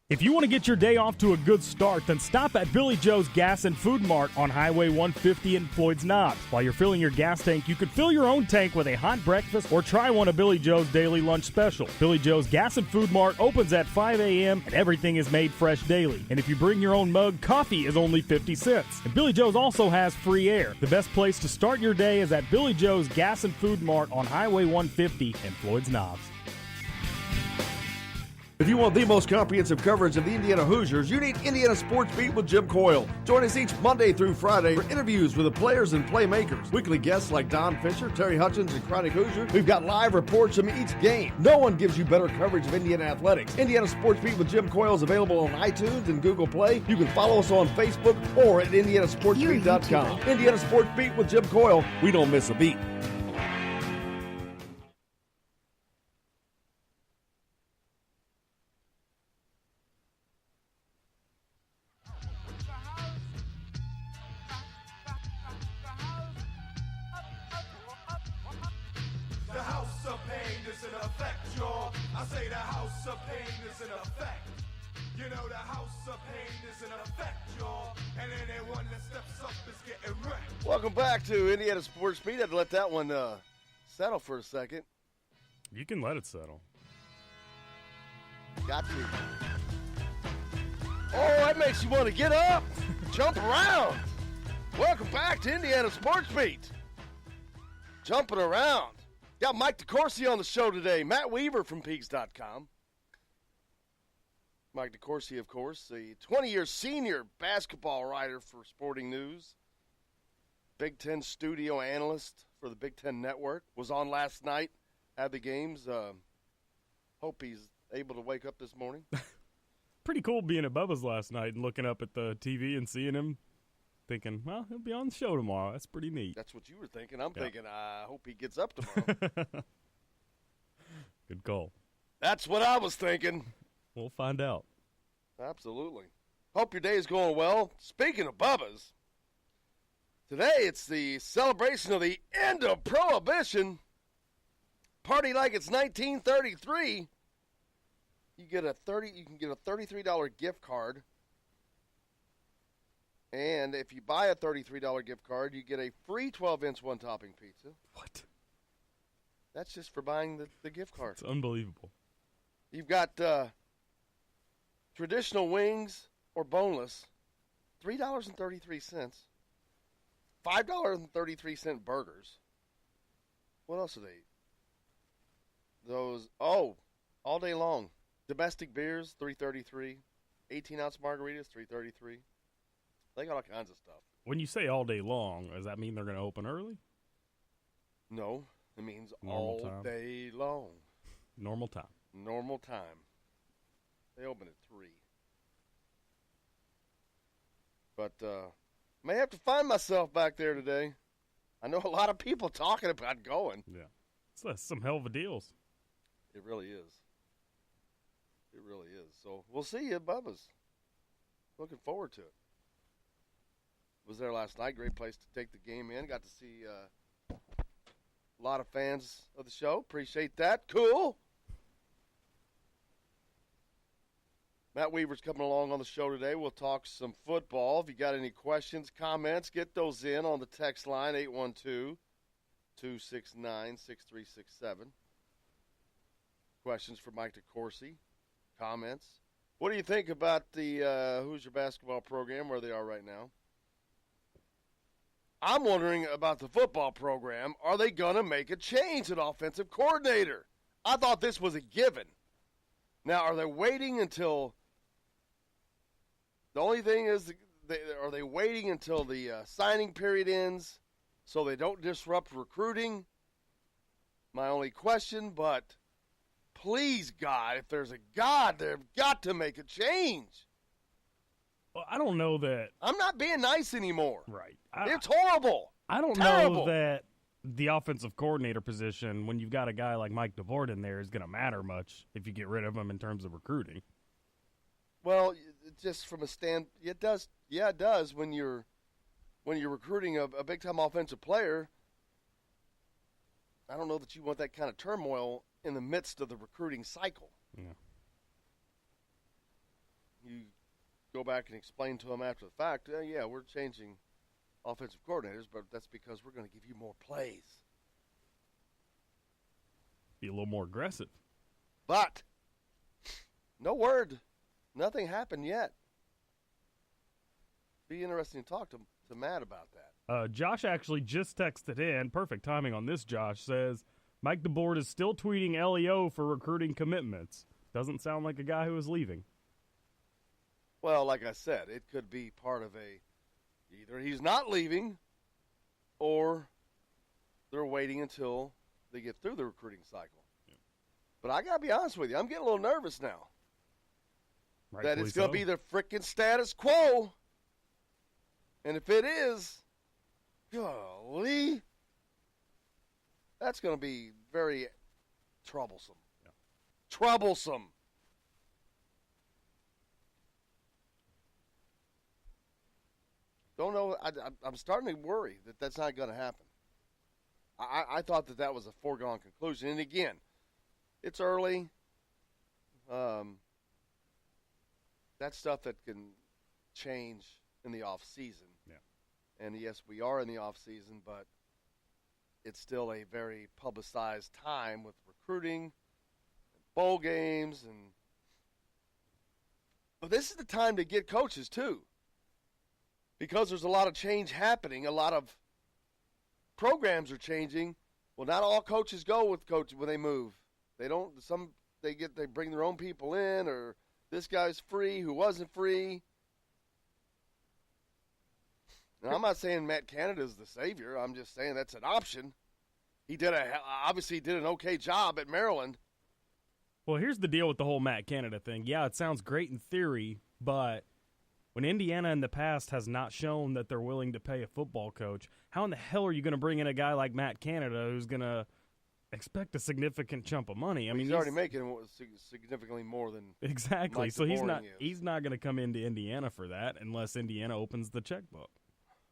C: If you want to get your day off to a good start, then stop at Billy Joe's Gas and Food Mart on Highway 150 in Floyd's Knobs. While you're filling your gas tank, you could fill your own tank with a hot breakfast or try one of Billy Joe's daily lunch special. Billy Joe's Gas and Food Mart opens at 5 a.m. and everything is made fresh daily. And if you bring your own mug, coffee is only 50 cents. And Billy Joe's also has free air. The best place to start your day is at Billy Joe's Gas and Food Mart on Highway 150 in Floyd's Knobs.
B: If you want the most comprehensive coverage of the Indiana Hoosiers, you need Indiana Sports Beat with Jim Coyle. Join us each Monday through Friday for interviews with the players and playmakers. Weekly guests like Don Fisher, Terry Hutchins, and Chronic Hoosier. We've got live reports from each game. No one gives you better coverage of Indiana athletics. Indiana Sports Beat with Jim Coyle is available on iTunes and Google Play. You can follow us on Facebook or at indianasportsbeat.com. Indiana Sports Beat with Jim Coyle. We don't miss a beat.
J: You know the house of pain is in effect, y'all. And anyone that steps up is getting wrecked.
B: Welcome back to Indiana Sports Beat. I had to let that one settle for a second.
C: You can let it settle.
B: Got to. Oh, that makes you want to get up, jump around. Welcome back to Indiana Sports Beat. Jumping around. Got Mike DeCourcy on the show today. Matt Weaver from Peaks.com. Mike DeCourcy, of course, the 20-year senior basketball writer for Sporting News. Big Ten studio analyst for the Big Ten Network. Was on last night at the games. Hope he's able to wake up this morning.
C: Pretty cool being at Bubba's last night and looking up at the TV and seeing him, thinking, well, he'll be on the show tomorrow. That's pretty neat.
B: That's what you were thinking. I'm thinking, I hope he gets up tomorrow.
C: Good call.
B: That's what I was thinking.
C: We'll find out.
B: Absolutely. Hope your day is going well. Speaking of Bubba's, today it's the celebration of the end of Prohibition. Party like it's 1933. You can get a $33 gift card. And if you buy a $33 gift card, you get a free 12-inch one-topping pizza.
C: What?
B: That's just for buying the gift card.
C: It's unbelievable.
B: You've got traditional wings or boneless, $3.33. $5.33 burgers. What else are they? Those, all day long. Domestic beers, $3.33. 18-ounce margaritas, $3.33. They got all kinds of stuff.
C: When you say all day long, does that mean they're going to open early?
B: No, it means
C: Normal
B: all
C: time.
B: day long.
C: Normal time.
B: Normal time. They open at 3. But may have to find myself back there today. I know a lot of people talking about going.
C: Yeah. So that's some hell of a deals.
B: It really is. It really is. So we'll see you at Bubba's. Looking forward to it. Was there last night. Great place to take the game in. Got to see a lot of fans of the show. Appreciate that. Cool. Matt Weaver's coming along on the show today. We'll talk some football. If you got any questions, comments, get those in on the text line, 812-269-6367. Questions for Mike DeCourcy. Comments. What do you think about the Hoosier basketball program, where they are right now? I'm wondering about the football program. Are they going to make a change at offensive coordinator? I thought this was a given. Now, are they waiting until – the only thing is, are they waiting until the signing period ends so they don't disrupt recruiting? My only question, but please, God, if there's a God, they've got to make a change.
C: Well, I don't know that.
B: I'm not being nice anymore.
C: Right.
B: It's horrible.
C: I don't know that the offensive coordinator position, when you've got a guy like Mike DeVore in there, is going to matter much if you get rid of him in terms of recruiting.
B: Well, just from a it does. Yeah, it does when you're recruiting a big-time offensive player. I don't know that you want that kind of turmoil in the midst of the recruiting cycle.
C: Yeah.
B: You go back and explain to them after the fact, yeah, we're changing offensive coordinators, but that's because we're going to give you more plays.
C: Be a little more aggressive.
B: But no word. Nothing happened yet. Be interesting to talk to Matt about that.
C: Josh actually just texted in. Perfect timing on this, Josh. Says, Mike DeBoard is still tweeting LEO for recruiting commitments. Doesn't sound like a guy who is leaving.
B: Well, like I said, it could be part of either he's not leaving or they're waiting until they get through the recruiting cycle. Yeah. But I got to be honest with you, I'm getting a little nervous now. That it's going to be the frickin' status quo. And if it is, golly, that's going to be very troublesome.
C: Yeah.
B: Troublesome. Don't know. I'm starting to worry that that's not going to happen. I thought that was a foregone conclusion. And again, it's early. that's stuff that can change in the off season.
C: Yeah.
B: And yes, we are in the off season, but it's still a very publicized time with recruiting, bowl games, but this is the time to get coaches too, because there's a lot of change happening. A lot of programs are changing. Well, not all coaches go with coaches when they move. They don't. They bring their own people in, or this guy's free who wasn't free. And I'm not saying Matt Canada is the savior. I'm just saying that's an option. He obviously did an okay job at Maryland.
C: Well, here's the deal with the whole Matt Canada thing. Yeah, it sounds great in theory, but when Indiana in the past has not shown that they're willing to pay a football coach, how in the hell are you going to bring in a guy like Matt Canada who's going to expect a significant chunk of money? I mean,
B: he's already making significantly more than
C: exactly.
B: Mike
C: So he's not
B: is.
C: he's not going to come into Indiana for that unless Indiana opens the checkbook.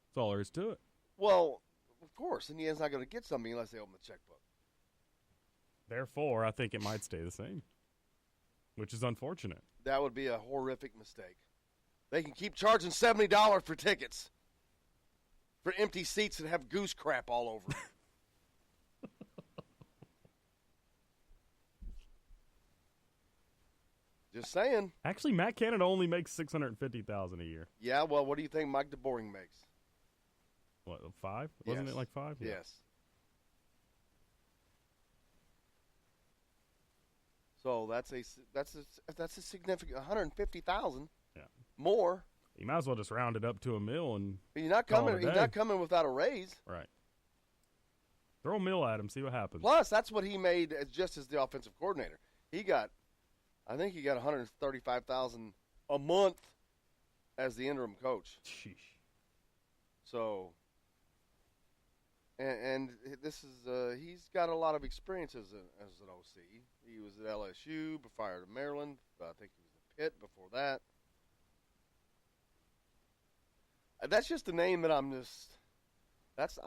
C: That's all there is to it.
B: Well, of course, Indiana's not going to get something unless they open the checkbook.
C: Therefore, I think it might stay the same, which is unfortunate.
B: That would be a horrific mistake. They can keep charging $70 for tickets for empty seats that have goose crap all over them. Just saying.
C: Actually, Matt Canada only makes $650,000 a year.
B: Yeah, well, what do you think Mike DeBoering makes?
C: What, 5? Wasn't
B: Yes.
C: it like 5? Yeah.
B: Yes. So that's a significant $150,000.
C: Yeah.
B: More.
C: You might as well just round it up to $1 million.
B: He's not coming. He's not coming without a raise.
C: Right. Throw $1 million at him. See what happens.
B: Plus, that's what he made just as the offensive coordinator. I think he got $135,000 a month as the interim coach.
C: Sheesh.
B: So, and this is he's got a lot of experience as an OC. He was at LSU, prior to Maryland. I think he was at Pitt before that. That's just a name that I'm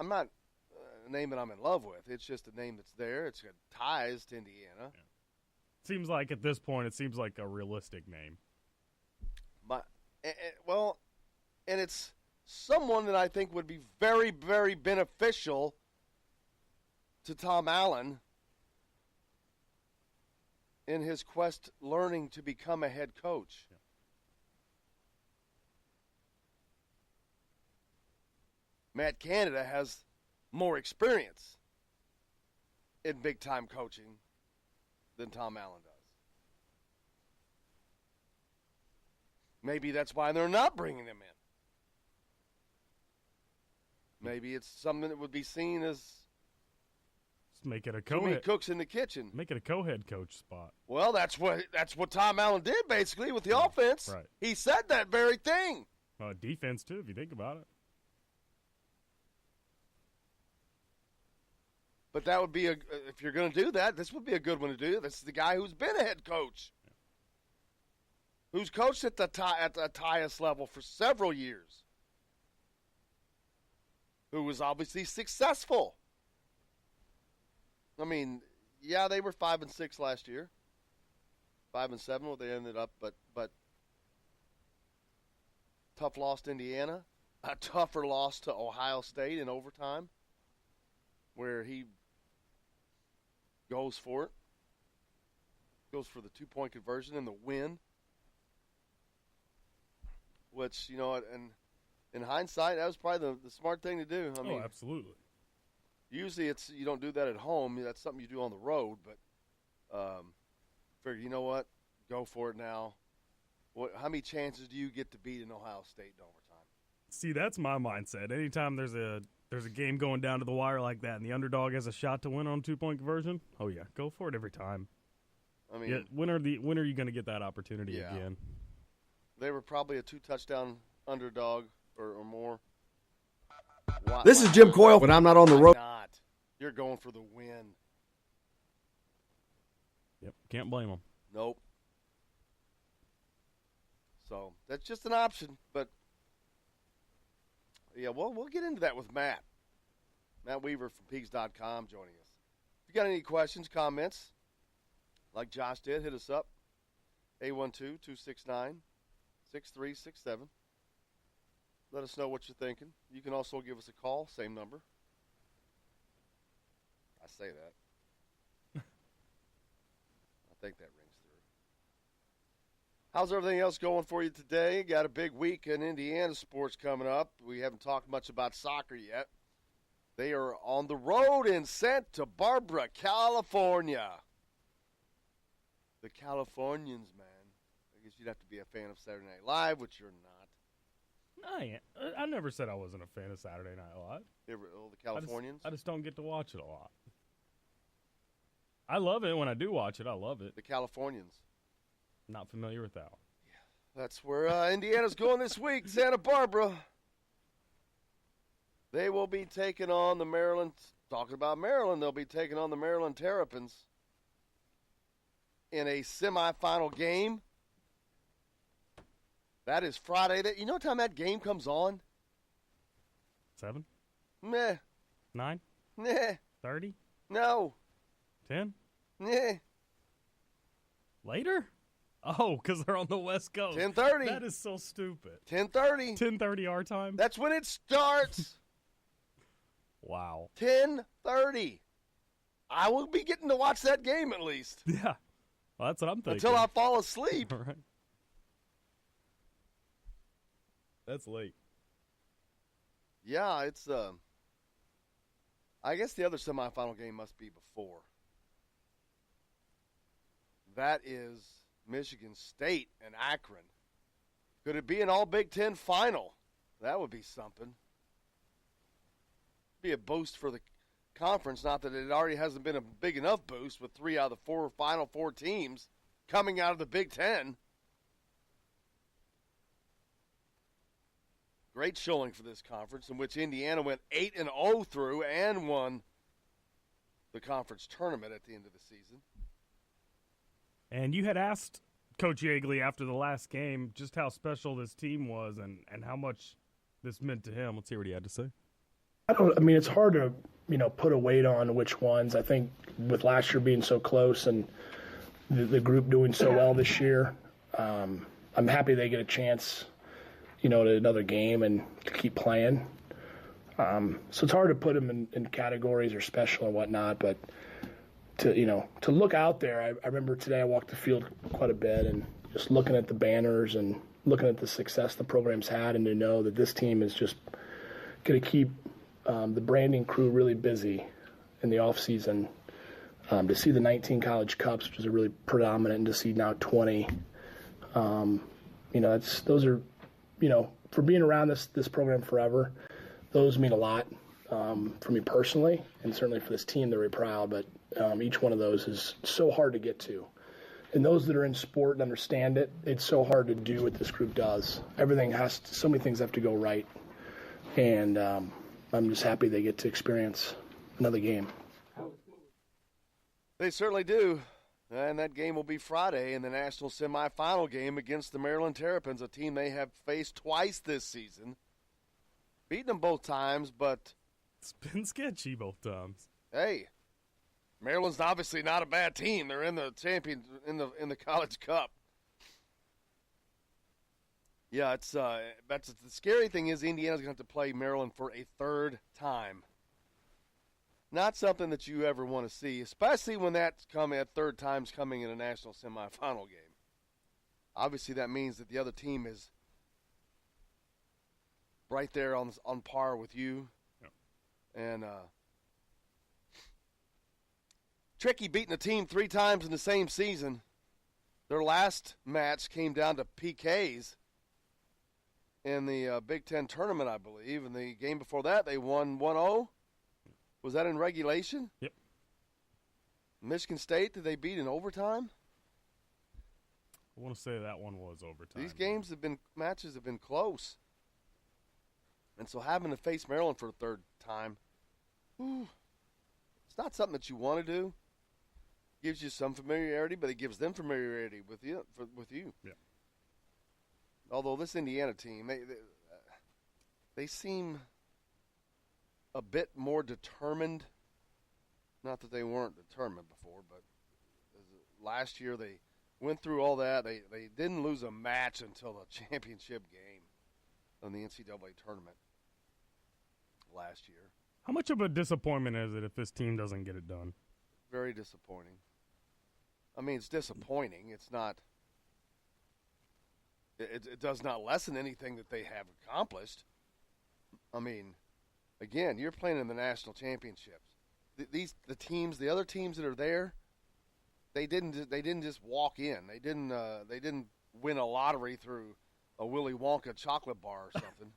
B: not a name that I'm in love with. It's just a name that's there. It's got ties to Indiana.
C: Yeah. Seems like at this point, it seems like a realistic name.
B: And it's someone that I think would be very, very beneficial to Tom Allen in his quest learning to become a head coach.
C: Yeah.
B: Matt Canada has more experience in big-time coaching than Tom Allen does. Maybe that's why they're not bringing him in. Maybe it's something that would be seen as
C: Just make it a
B: too many
C: co-head.
B: cooks in the kitchen.
C: Make it a co-head coach spot.
B: Well, that's what Tom Allen did basically with the offense.
C: Right.
B: He said that very thing.
C: Defense too, if you think about it.
B: But that would be if you're going to do that, this would be a good one to do. This is the guy who's been a head coach, who's coached at the highest level for several years, who was obviously successful. I mean, yeah, they were 5-6 last year, 5-7 where they ended up, but tough loss to Indiana, a tougher loss to Ohio State in overtime, where he goes for it. Goes for the 2-point conversion and the win. Which, and in hindsight, that was probably the smart thing to do. I mean,
C: Absolutely.
B: Usually you don't do that at home. That's something you do on the road. But figure, you know what? Go for it now. How many chances do you get to beat in Ohio State in overtime?
C: See, that's my mindset. Anytime there's a game going down to the wire like that and the underdog has a shot to win on 2-point conversion, oh yeah, go for it every time.
B: I mean,
C: when are you going to get that opportunity again?
B: They were probably a 2-touchdown underdog or more.
L: This is Jim Coyle when I'm not on the road.
B: Not. You're going for the win.
C: Yep, can't blame them.
B: Nope. So that's just an option, but yeah, we'll get into that with Matt Weaver from Peaks.com joining us. If you got any questions, comments, like Josh did, hit us up, 812-269-1037. 6367. Let us know what you're thinking. You can also give us a call, same number. I say that. I think that rings through. How's everything else going for you today? Got a big week in Indiana sports coming up. We haven't talked much about soccer yet. They are on the road in Santa Barbara, California. The Californians, man. I guess you'd have to be a fan of Saturday Night Live, which you're not.
C: I never said I wasn't a fan of Saturday Night Live.
B: The Californians?
C: I just don't get to watch it a lot. I love it when I do watch it. I love it.
B: The Californians.
C: Not familiar with that one.
B: Yeah. That's where Indiana's going this week, Santa Barbara. They will be taking on the Maryland. Talking about Maryland, they'll be taking on the Maryland Terrapins in a semifinal game. That is Friday. You know what time that game comes on?
C: 7?
B: Meh.
C: 9?
B: Meh.
C: 30?
B: No.
C: 10?
B: Meh.
C: Later? Oh, because they're on the West Coast.
B: 10:30.
C: That is so stupid.
B: 10:30.
C: 10:30 our time?
B: That's when it starts.
C: Wow.
B: 10:30. I will be getting to watch that game at least.
C: Yeah. Well, that's what I'm thinking.
B: Until I fall asleep.
C: All right. That's late.
B: Yeah, it's I guess the other semifinal game must be before. That is Michigan State and Akron. Could it be an all Big Ten final? That would be something. Be a boost for the conference, not that it already hasn't been a big enough boost with 3 out of the final four teams coming out of the Big Ten. Great showing for this conference, in which Indiana went 8-0 through and won the conference tournament at the end of the season.
C: And you had asked Coach Yeagley after the last game just how special this team was and how much this meant to him. Let's hear what he had to say.
M: It's hard to, put a weight on which ones. I think with last year being so close and the group doing so well this year, I'm happy they get a chance to another game and to keep playing. So it's hard to put them in categories or special and whatnot, but to look out there, I remember today I walked the field quite a bit and just looking at the banners and looking at the success the program's had, and to know that this team is just going to keep the branding crew really busy in the off season. To see the 19 college cups, which is a really predominant, and to see now 20, those are, for being around this program forever, those mean a lot for me personally, and certainly for this team. They're very proud, but each one of those is so hard to get to. And those that are in sport and understand it, it's so hard to do what this group does. So many things have to go right, and I'm just happy they get to experience another game.
B: They certainly do. And that game will be Friday in the national semifinal game against the Maryland Terrapins, a team they have faced twice this season. Beaten them both times, but
C: it's been sketchy both times.
B: Hey, Maryland's obviously not a bad team. They're in the in the College Cup. Yeah, it's that's the scary thing is Indiana's going to have to play Maryland for a third time. Not something that you ever want to see, especially when that third time's coming in a national semifinal game. Obviously, that means that the other team is right there on par with you.
C: Yep.
B: And tricky beating a team 3 times in the same season. Their last match came down to PKs in the Big Ten tournament, I believe. And the game before that, they won 1-0. Was that in regulation?
C: Yep.
B: Michigan State, did they beat in overtime?
C: I want to say that one was overtime.
B: These matches have been close. And so having to face Maryland for a third time, it's not something that you want to do. Gives you some familiarity, but it gives them familiarity with you.
C: Yeah.
B: Although this Indiana team, they seem a bit more determined. Not that they weren't determined before, but last year they went through all that. They didn't lose a match until the championship game in the NCAA tournament last year.
C: How much of a disappointment is it if this team doesn't get it done?
B: Very disappointing. I mean, it's disappointing. It's not – it does not lessen anything that they have accomplished. I mean, again, you're playing in the national championships. The other teams that are there, they didn't just walk in. They didn't win a lottery through a Willy Wonka chocolate bar or something.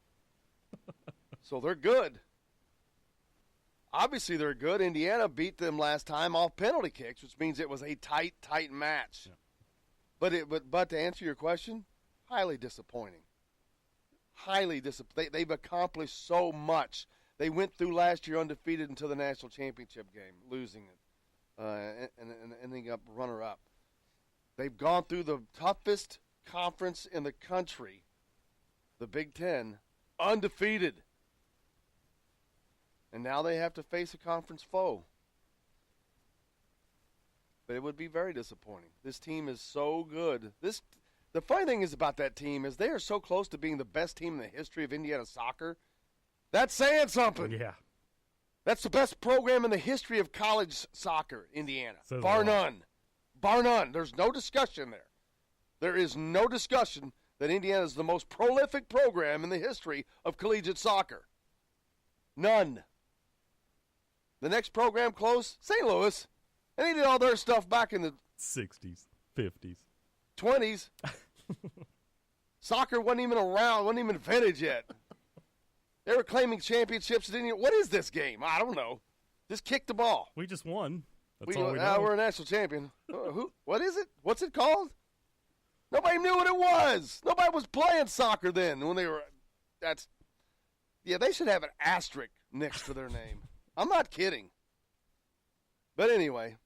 B: So they're good. Obviously, they're good. Indiana beat them last time off penalty kicks, which means it was a tight match. Yeah. But to answer your question, highly disappointing. Highly disappointing. They've accomplished so much. They went through last year undefeated until the national championship game, losing it, and ending up runner-up. They've gone through the toughest conference in the country, the Big Ten, undefeated. And now they have to face a conference foe. But it would be very disappointing. This team is so good. The funny thing is about that team is they are so close to being the best team in the history of Indiana soccer. That's saying something.
C: Yeah.
B: That's the best program in the history of college soccer, Indiana.
C: Says
B: Bar none. Bar none. There's no discussion there. There is no discussion that Indiana is the most prolific program in the history of collegiate soccer. None. The next program close, St. Louis. And they did all their stuff back in the
C: 60s, 50s,
B: 20s. Soccer wasn't even around, wasn't even invented yet. They were claiming championships. What is this game? I don't know. Just kick the ball.
C: We just won. That's all we know.
B: We're a national champion. What is it? What's it called? Nobody knew what it was. Nobody was playing soccer then when they were. They should have an asterisk next to their name. I'm not kidding. But anyway,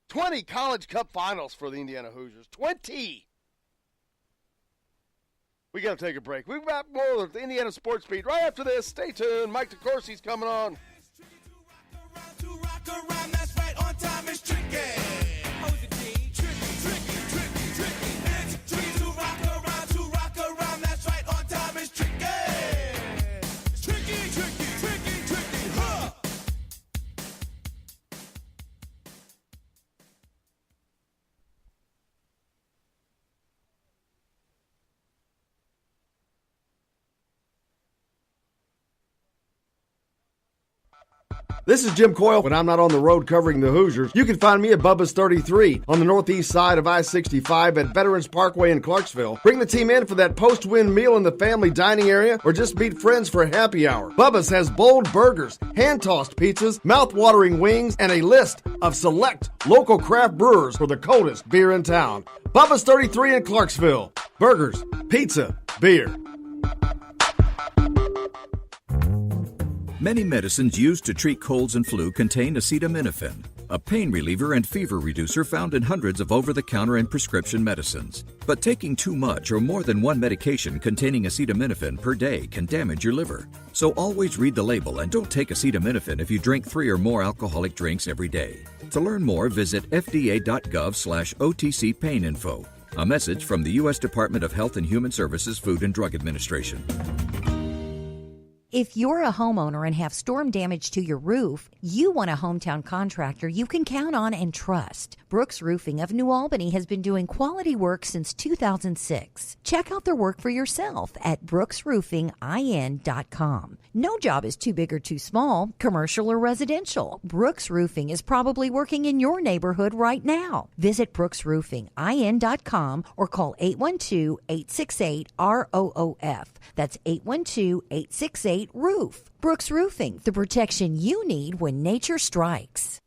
B: 20 College Cup finals for the Indiana Hoosiers. 20! We got to take a break. We've got more of the Indiana Sports Beat right after this. Stay tuned. Mike DeCourcy's coming on.
L: This is Jim Coyle. When I'm not on the road covering the Hoosiers, you can find me at Bubba's 33 on the northeast side of I-65 at Veterans Parkway in Clarksville. Bring the team in for that post-win meal in the family dining area or just meet friends for happy hour. Bubba's has bold burgers, hand-tossed pizzas, mouth-watering wings, and a list of select local craft brewers for the coldest beer in town. Bubba's 33 in Clarksville. Burgers, pizza, beer.
E: Many medicines used to treat colds and flu contain acetaminophen, a pain reliever and fever reducer found in hundreds of over-the-counter and prescription medicines. But taking too much or more than one medication containing acetaminophen per day can damage your liver. So always read the label and don't take acetaminophen if you drink 3 or more alcoholic drinks every day. To learn more, visit fda.gov/OTC pain info. A message from the U.S. Department of Health and Human Services Food and Drug Administration.
F: If you're a homeowner and have storm damage to your roof, you want a hometown contractor you can count on and trust. Brooks Roofing of New Albany has been doing quality work since 2006. Check out their work for yourself at brooksroofingin.com. No job is too big or too small, commercial or residential. Brooks Roofing is probably working in your neighborhood right now. Visit brooksroofingin.com or call 812-868-ROOF. That's 812-868-ROOF. Brooks Roofing, the protection you need when nature strikes.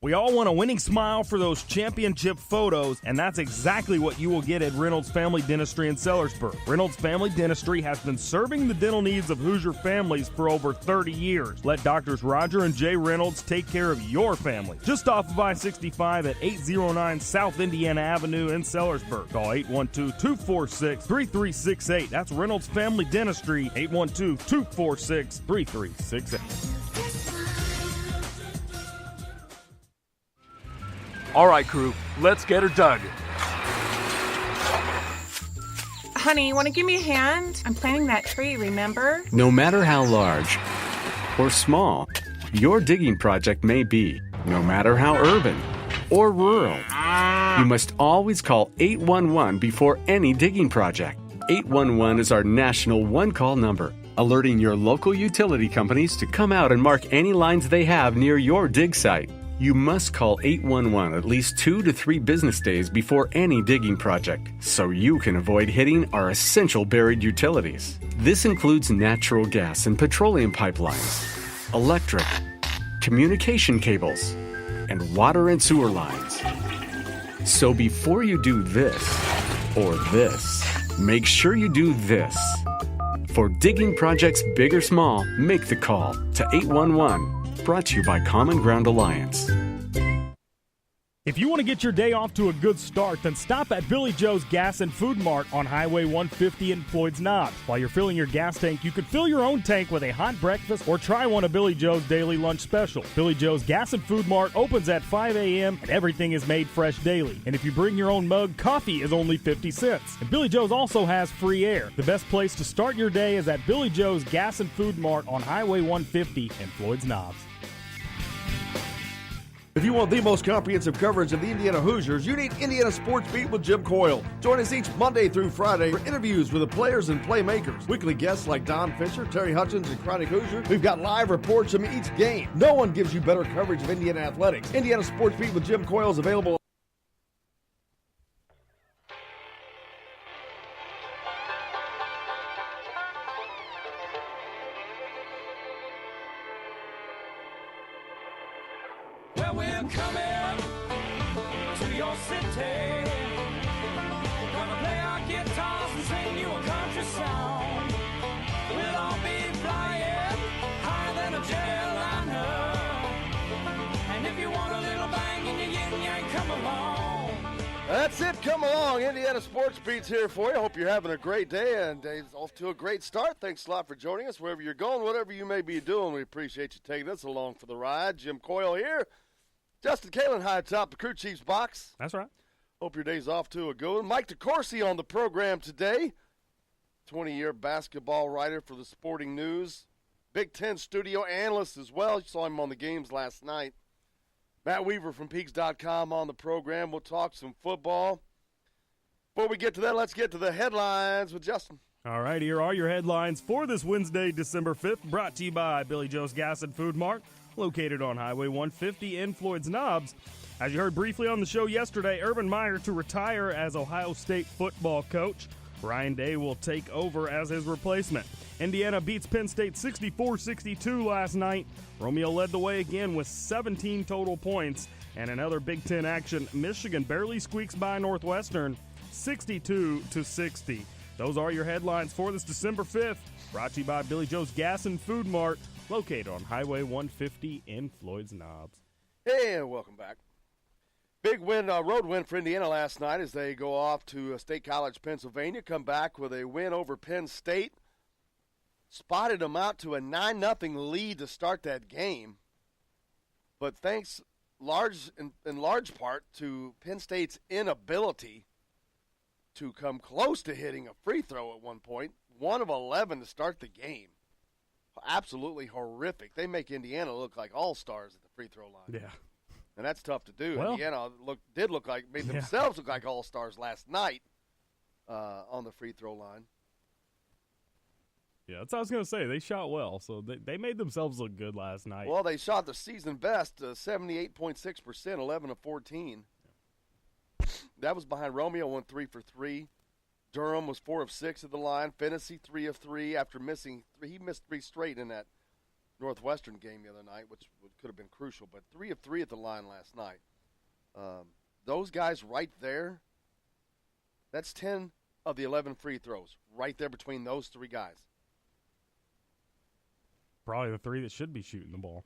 C: We all want a winning smile for those championship photos, and that's exactly what you will get at Reynolds Family Dentistry in Sellersburg. Reynolds Family Dentistry has been serving the dental needs of Hoosier families for over 30 years. Let Doctors Roger and Jay Reynolds take care of your family. Just off of I-65 at 809 South Indiana Avenue in Sellersburg. Call 812-246-3368. That's Reynolds Family Dentistry, 812-246-3368.
G: All right, crew, let's get her dug.
H: Honey, want to give me a hand? I'm planting that tree, remember?
I: No matter how large or small your digging project may be, no matter how urban or rural, you must always call 811 before any digging project. 811 is our national one-call number, alerting your local utility companies to come out and mark any lines they have near your dig site. You must call 811 at least 2 to 3 business days before any digging project, so you can avoid hitting our essential buried utilities. This includes natural gas and petroleum pipelines, electric, communication cables, and water and sewer lines. So before you do this or this, make sure you do this. For digging projects big or small, make the call to 811. Brought to you by Common Ground Alliance.
C: If you want to get your day off to a good start, then stop at Billy Joe's Gas and Food Mart on Highway 150 in Floyd's Knobs. While you're filling your gas tank, you could fill your own tank with a hot breakfast or try one of Billy Joe's daily lunch specials. Billy Joe's Gas and Food Mart opens at 5 a.m. and everything is made fresh daily. And if you bring your own mug, coffee is only 50 cents. And Billy Joe's also has free air. The best place to start your day is at Billy Joe's Gas and Food Mart on Highway 150 in Floyd's Knobs.
L: If you want the most comprehensive coverage of the Indiana Hoosiers, you need Indiana Sports Beat with Jim Coyle. Join us each Monday through Friday for interviews with the players and playmakers. Weekly guests like Don Fisher, Terry Hutchins, and Chronic Hoosier. We've got live reports from each game. No one gives you better coverage of Indiana athletics. Indiana Sports Beat with Jim Coyle is available.
A: Well, we're coming to your city. Gonna play our guitars and sing you a country song. We'll all be flying higher than a jetliner. And if you want a little bang in your yin yang, come along.
B: That's it. Come along. Indiana Sports Beat's here for you. Hope you're having a great day and day's off to a great start. Thanks a lot for joining us. Wherever you're going, whatever you may be doing, we appreciate you taking us along for the ride. Jim Coyle here. Justin Kalen high atop the crew chief's box.
C: That's right.
B: Hope your day's off to a good one. Mike DeCourcy on the program today. 20-year basketball writer for the Sporting News. Big Ten studio analyst as well. You saw him on the games last night. Matt Weaver from Peaks.com on the program. We'll talk some football. Before we get to that, let's get to the headlines with Justin.
C: All right, here are your headlines for this Wednesday, December 5th, brought to you by Billy Joe's Gas and Food Mart, located on Highway 150 in Floyd's Knobs. As you heard briefly on the show yesterday, Urban Meyer to retire as Ohio State football coach. Ryan Day will take over as his replacement. Indiana beats Penn State 64-62 last night. Romeo led the way again with 17 total points. And another Big Ten action, Michigan barely squeaks by Northwestern 62-60. Those are your headlines for this December 5th, brought to you by Billy Joe's Gas and Food Mart, located on Highway 150 in Floyd's Knobs.
B: Hey, and welcome back. Big win, road win for Indiana last night as they go off to State College, Pennsylvania, come back with a win over Penn State. Spotted them out to a 9-0 lead to start that game. But thanks in large part to Penn State's inability to come close to hitting a free throw at one point, 1 of 11 to start the game. Absolutely horrific. They make Indiana look like all-stars at the free throw line.
C: Yeah.
B: And that's tough to do.
C: Well,
B: Indiana made themselves look like all-stars last night on the free throw line.
C: Yeah, that's what I was going to say. They shot well, so they made themselves look good last night.
B: Well, they shot the season best, 78.6%, 11 of 14. That was behind Romeo, went 3 for 3. Durham was 4 of 6 at the line. Fennessy 3 of 3 after missing 3. He missed 3 straight in that Northwestern game the other night, which could have been crucial. But 3 of 3 at the line last night. Those guys right there, that's 10 of the 11 free throws right there between those 3 guys.
C: Probably the 3 that should be shooting the ball.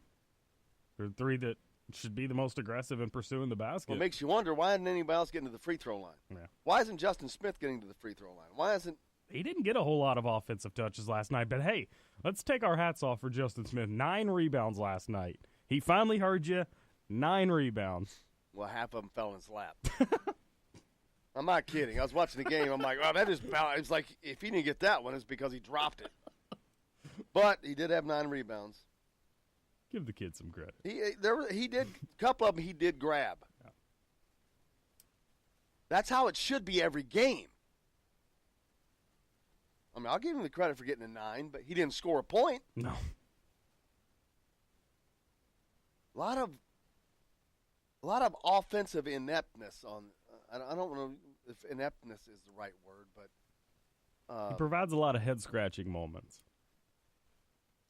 C: They're the 3 that should be the most aggressive in pursuing the basket.
B: Well, it makes you wonder, why isn't anybody else getting to the free throw line?
C: Yeah.
B: Why isn't Justin Smith getting to the free throw line? Why isn't
C: he didn't get a whole lot of offensive touches last night, but hey, let's take our hats off for Justin Smith. 9 rebounds last night. He finally heard you. 9 rebounds.
B: Well, half of them fell in his lap. I'm not kidding. I was watching the game. I'm like, oh, that is balanced. It's like, if he didn't get that one, it's because he dropped it. But he did have 9 rebounds.
C: Give the kid some credit.
B: He did a couple of them. He did grab. Yeah. That's how it should be every game. I mean, I'll give him the credit for getting a 9, but he didn't score a point.
C: No.
B: A lot of offensive ineptness on. I don't know if ineptness is the right word, but
C: he provides a lot of head scratching moments.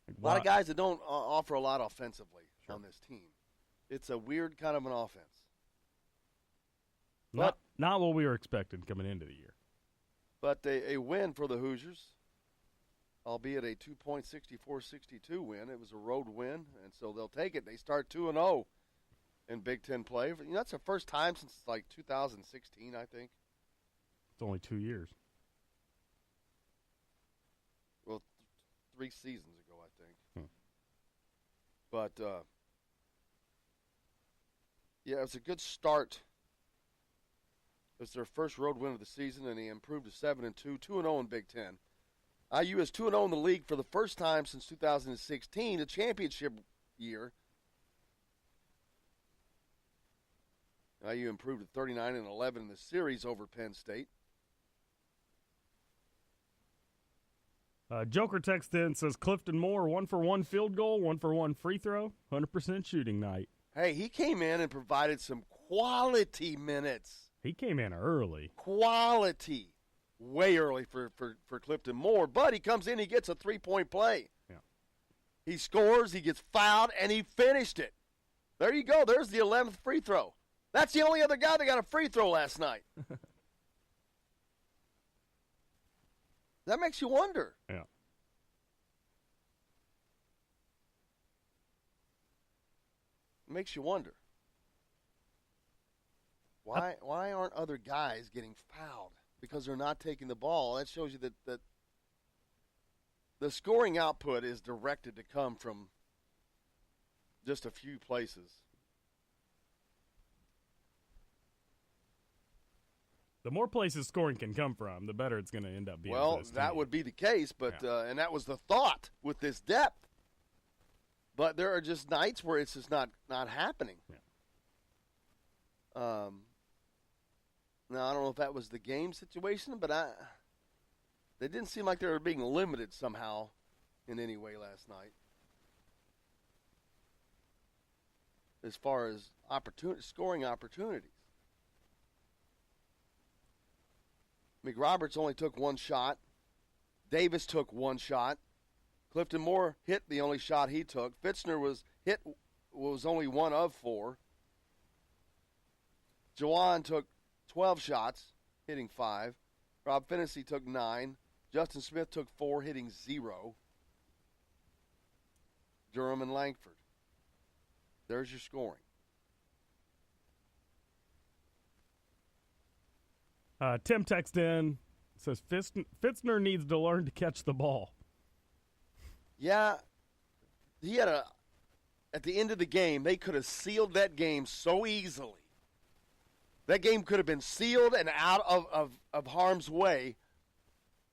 B: A lot of guys that don't offer a lot offensively on this team. It's a weird kind of an offense.
C: Not what we were expecting coming into the year.
B: But a win for the Hoosiers, albeit a 2.64-62 win. It was a road win, and so they'll take it. They start 2-0 in Big Ten play. You know, that's the first time since like 2016, I think.
C: It's only 2 years.
B: Well, 3 seasons ago, I think. But, yeah, it was a good start. It was their first road win of the season, and he improved to 7-2, 2-0 in Big Ten. IU is 2-0 in the league for the first time since 2016, a championship year. IU improved to 39-11 in the series over Penn State.
C: Joker text in says Clifton Moore 1-for-1 field goal, 1-for-1 free throw, 100% shooting night.
B: Hey, he came in and provided some quality minutes.
C: He came in early.
B: Quality. Way early for Clifton Moore, but he comes in, he gets a 3-point play.
C: Yeah.
B: He scores, he gets fouled, and he finished it. There you go. There's the 11th free throw. That's the only other guy that got a free throw last night. That makes you wonder.
C: Yeah.
B: It makes you wonder. Why aren't other guys getting fouled? Because they're not taking the ball. That shows you that the scoring output is directed to come from just a few places.
C: The more places scoring can come from, the better it's going to end up being.
B: Well, that would be the case, but and that was the thought with this depth. But there are just nights where it's just not happening.
C: Yeah.
B: Now, I don't know if that was the game situation, but they didn't seem like they were being limited somehow in any way last night. As far as scoring opportunities. McRoberts only took 1 shot. Davis took 1 shot. Clifton Moore hit the only shot he took. Fitzner was only 1 of 4. Jawan took 12 shots, hitting 5. Rob Finnessy took 9. Justin Smith took 4, hitting 0. Durham and Langford. There's your scoring.
C: Tim texts in, says Fitzner needs to learn to catch the ball.
B: Yeah, he had at the end of the game, they could have sealed that game so easily. That game could have been sealed and out of harm's way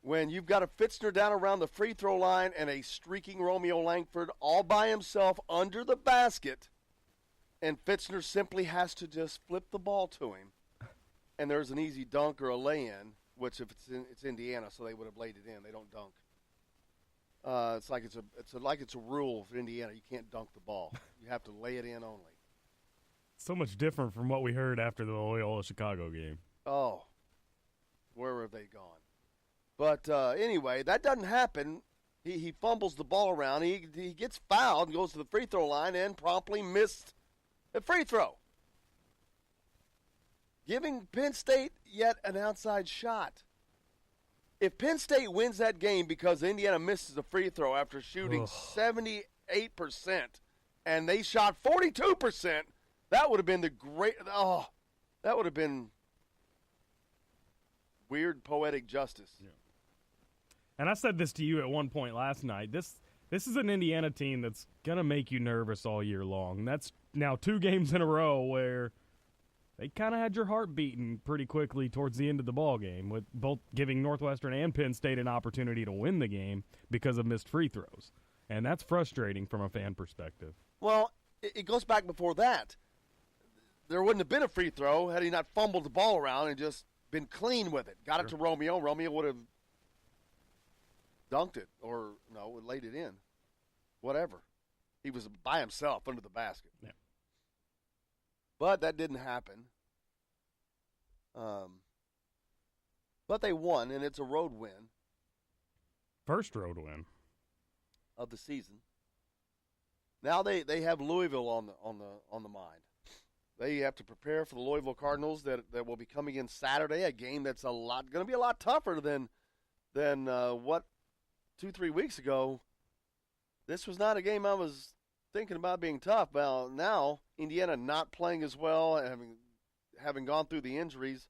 B: when you've got a Fitzner down around the free throw line and a streaking Romeo Langford all by himself under the basket, and Fitzner simply has to just flip the ball to him. And there's an easy dunk or a lay-in, which if it's Indiana, so they would have laid it in. They don't dunk. It's like it's a rule for Indiana. You can't dunk the ball. You have to lay it in only.
C: So much different from what we heard after the Loyola Chicago game.
B: Oh, where have they gone? But anyway, that doesn't happen. He fumbles the ball around. He gets fouled and goes to the free throw line and promptly missed a free throw, giving Penn State yet an outside shot. If Penn State wins that game because Indiana misses a free throw after shooting 78% and they shot 42%, that would have been that would have been weird poetic justice.
C: Yeah. And I said this to you at one point last night. This is an Indiana team that's going to make you nervous all year long. That's now 2 games in a row where they kind of had your heart beating pretty quickly towards the end of the ball game, with both giving Northwestern and Penn State an opportunity to win the game because of missed free throws. And that's frustrating from a fan perspective.
B: Well, it goes back before that. There wouldn't have been a free throw had he not fumbled the ball around and just been clean with it. Got it to Romeo. Romeo would have dunked it or, laid it in. Whatever. He was by himself under the basket.
C: Yeah.
B: But that didn't happen. But they won, and it's a road win.
C: First road win
B: of the season. Now they have Louisville on the mind. They have to prepare for the Louisville Cardinals that will be coming in Saturday, a game that's going to be a lot tougher than what 2-3 weeks ago. This was not a game I was thinking about being tough. Well, now Indiana not playing as well, having gone through the injuries,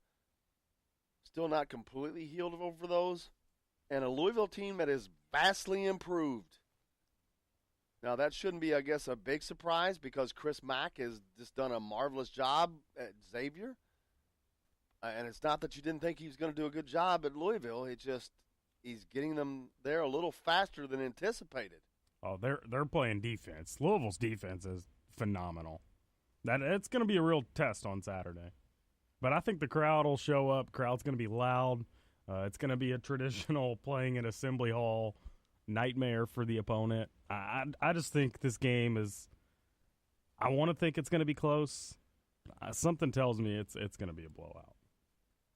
B: still not completely healed over those, and a Louisville team that is vastly improved. Now, that shouldn't be, I guess, a big surprise because Chris Mack has just done a marvelous job at Xavier. And it's not that you didn't think he was going to do a good job at Louisville. It's just he's getting them there a little faster than anticipated.
C: Oh, they're playing defense. Louisville's defense is phenomenal. It's going to be a real test on Saturday. But I think the crowd will show up. Crowd's going to be loud. It's going to be a traditional playing at Assembly Hall nightmare for the opponent. I just think this game is – I want to think it's going to be close. Something tells me it's going to be a blowout.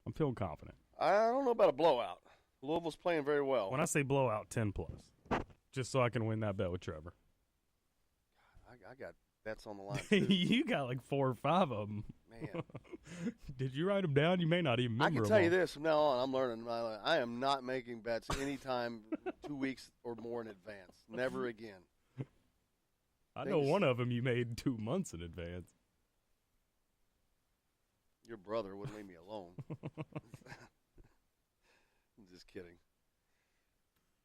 C: I'm feeling confident.
B: I don't know about a blowout. Louisville's playing very well.
C: When I say blowout, 10+, just so I can win that bet with Trevor.
B: I got bets on the line, too.
C: You got like 4 or 5 of them.
B: Man.
C: Did you write them down? You may not even remember them.
B: I can tell you this, from now on, I'm learning. I am not making bets anytime 2 weeks or more in advance. Never again.
C: I know one of them you made 2 months in advance.
B: Your brother wouldn't leave me alone. I'm just kidding.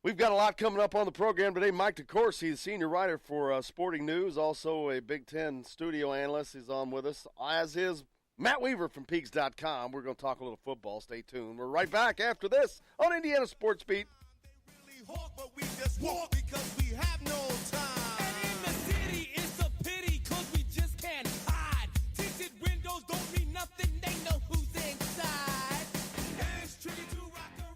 B: We've got a lot coming up on the program today. Mike DeCourcy, the senior writer for Sporting News, also a Big Ten studio analyst, is on with us, as is Matt Weaver from Peaks.com. We're going to talk a little football. Stay tuned. We're right back after this on Indiana Sports Beat.
J: But we just walk because we have no time. And in the city, it's a pity because we just can't hide. Tinted windows don't mean nothing. They know who's inside. And it's tricky to rock around,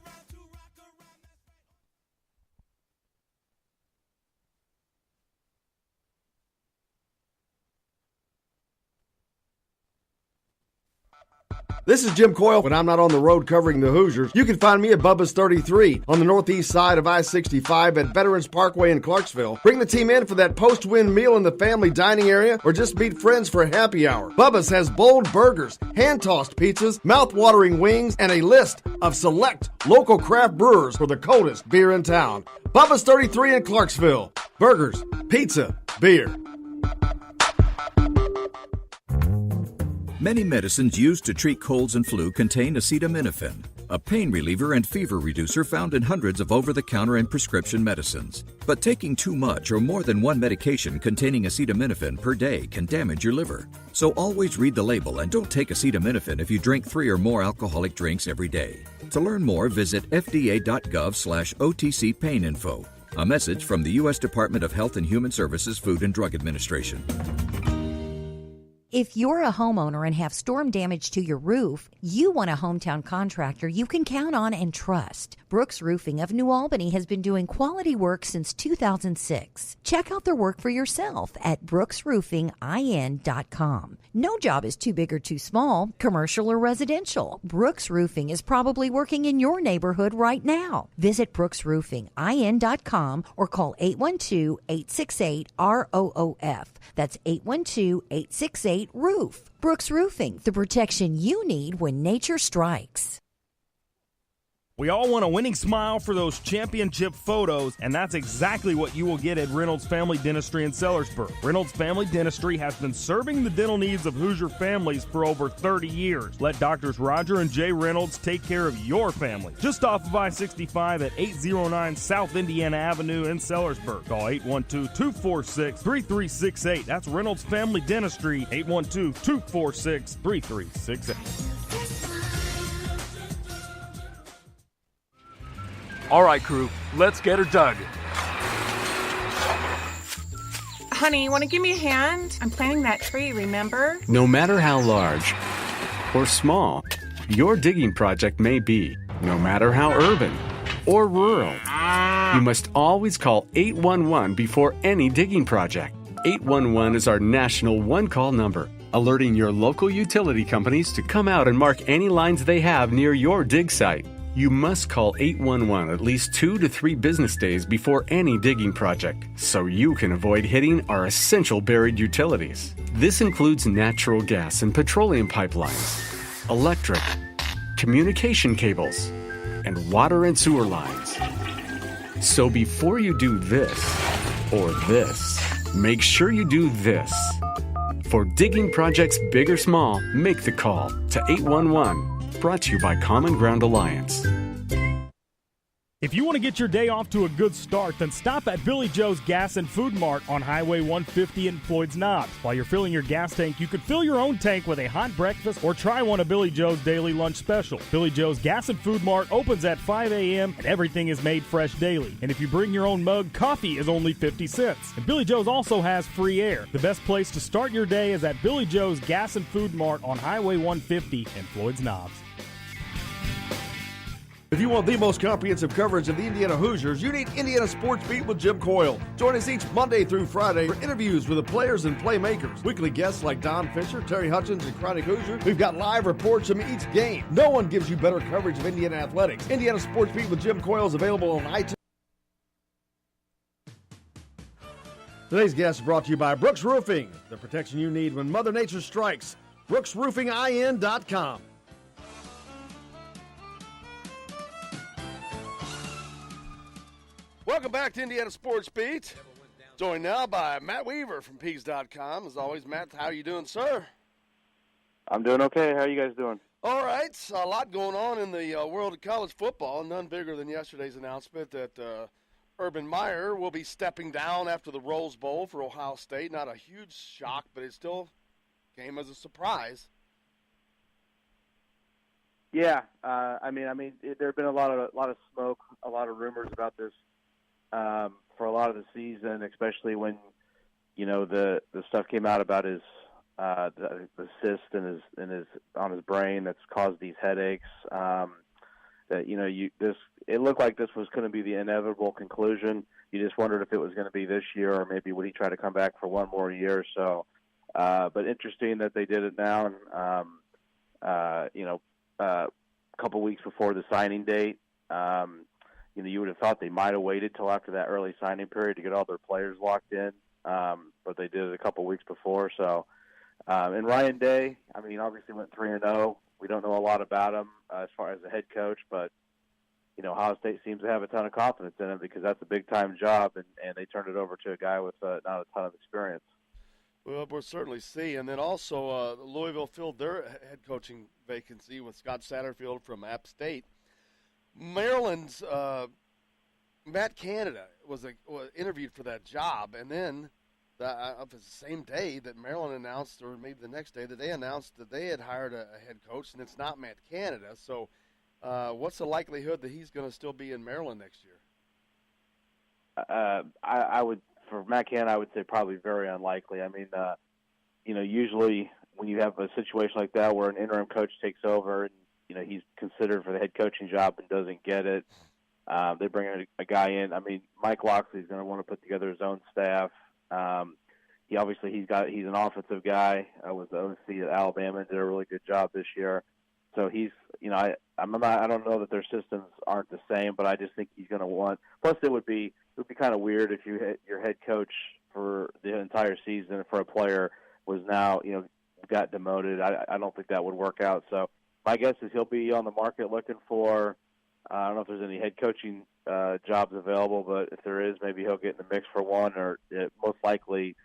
L: This is Jim Coyle. When I'm not on the road covering the Hoosiers, you can find me at Bubba's 33 on the northeast side of I-65 at Veterans Parkway in Clarksville. Bring the team in for that post-win meal in the family dining area or just meet friends for happy hour. Bubba's has bold burgers, hand-tossed pizzas, mouth-watering wings, and a list of select local craft brewers for the coldest beer in town. Bubba's 33 in Clarksville. Burgers, pizza, beer.
E: Many medicines used to treat colds and flu contain acetaminophen, a pain reliever and fever reducer found in hundreds of over-the-counter and prescription medicines. But taking too much or more than one medication containing acetaminophen per day can damage your liver. So always read the label and don't take acetaminophen if you drink 3 or more alcoholic drinks every day. To learn more, visit fda.gov/OTC pain info. A message from the U.S. Department of Health and Human Services Food and Drug Administration.
F: If you're a homeowner and have storm damage to your roof, you want a hometown contractor you can count on and trust. Brooks Roofing of New Albany has been doing quality work since 2006. Check out their work for yourself at brooksroofingin.com. No job is too big or too small, commercial or residential. Brooks Roofing is probably working in your neighborhood right now. Visit brooksroofingin.com or call 812-868-ROOF. That's 812-868-ROOF. Brooks Roofing, the protection you need when nature strikes.
C: We all want a winning smile for those championship photos, and that's exactly what you will get at Reynolds Family Dentistry in Sellersburg. Reynolds Family Dentistry has been serving the dental needs of Hoosier families for over 30 years. Let Doctors Roger and Jay Reynolds take care of your family. Just off of I-65 at 809 South Indiana Avenue in Sellersburg. Call 812-246-3368. That's Reynolds Family Dentistry, 812-246-3368.
G: All right, crew, let's get her dug.
H: Honey, want to give me a hand? I'm planting that tree, remember?
I: No matter how large or small your digging project may be, no matter how urban or rural, you must always call 811 before any digging project. 811 is our national one-call number, alerting your local utility companies to come out and mark any lines they have near your dig site. You must call 811 at least 2 to 3 business days before any digging project, so you can avoid hitting our essential buried utilities. This includes natural gas and petroleum pipelines, electric, communication cables, and water and sewer lines. So before you do this or this, make sure you do this. For digging projects big or small, make the call to 811. Brought to you by Common Ground Alliance.
C: If you want to get your day off to a good start, then stop at Billy Joe's Gas and Food Mart on Highway 150 in Floyd's Knobs. While you're filling your gas tank, you could fill your own tank with a hot breakfast or try one of Billy Joe's daily lunch special. Billy Joe's Gas and Food Mart opens at 5 a.m. and everything is made fresh daily. And if you bring your own mug, coffee is only 50 cents. And Billy Joe's also has free air. The best place to start your day is at Billy Joe's Gas and Food Mart on Highway 150 in Floyd's Knobs.
L: If you want the most comprehensive coverage of the Indiana Hoosiers, you need Indiana Sports Beat with Jim Coyle. Join us each Monday through Friday for interviews with the players and playmakers. Weekly guests like Don Fisher, Terry Hutchins, and Chronic Hoosier. We've got live reports from each game. No one gives you better coverage of Indiana athletics. Indiana Sports Beat with Jim Coyle is available on iTunes. Today's guest is brought to you by Brooks Roofing, the protection you need when Mother Nature strikes. BrooksRoofingIN.com.
B: Welcome back to Indiana Sports Beat. Joined now by Matt Weaver from Peas.com. As always, Matt, how are you doing, sir?
N: I'm doing okay. How are you guys doing?
B: All right. A lot going on in the world of college football. None bigger than yesterday's announcement that Urban Meyer will be stepping down after the Rose Bowl for Ohio State. Not a huge shock, but it still came as a surprise.
N: Yeah. There have been a lot of smoke, a lot of rumors about this. For a lot of the season, especially when, the stuff came out about his the cyst in his on his brain that's caused these headaches. It looked like this was going to be the inevitable conclusion. You just wondered if it was going to be this year or maybe would he try to come back for one more year. So, but interesting that they did it now, and a couple weeks before the signing date. You would have thought they might have waited till after that early signing period to get all their players locked in, but they did it a couple weeks before. So, and Ryan Day, obviously went 3-0. We don't know a lot about him as far as the head coach, but Ohio State seems to have a ton of confidence in him because that's a big-time job, and they turned it over to a guy with not a ton of experience.
B: Well, we'll certainly see. And then also Louisville filled their head coaching vacancy with Scott Satterfield from App State. Maryland's Matt Canada was interviewed for that job, and then the same day that Maryland announced, or maybe the next day, that they announced that they had hired a head coach, and it's not Matt Canada. So what's the likelihood that he's going to still be in Maryland next year?
N: For Matt Canada, I would say probably very unlikely. Usually when you have a situation like that where an interim coach takes over and he's considered for the head coaching job and doesn't get it. They bring a guy in. Mike Locksley's going to want to put together his own staff. He's an offensive guy. Was the OC at Alabama and did a really good job this year. So he's, I don't know that their systems aren't the same, but I just think he's going to want. Plus, it would be kind of weird if your head coach for the entire season for a player was now got demoted. I don't think that would work out. So. My guess is he'll be on the market looking for, I don't know if there's any head coaching jobs available, but if there is, maybe he'll get in the mix for one, or it most likely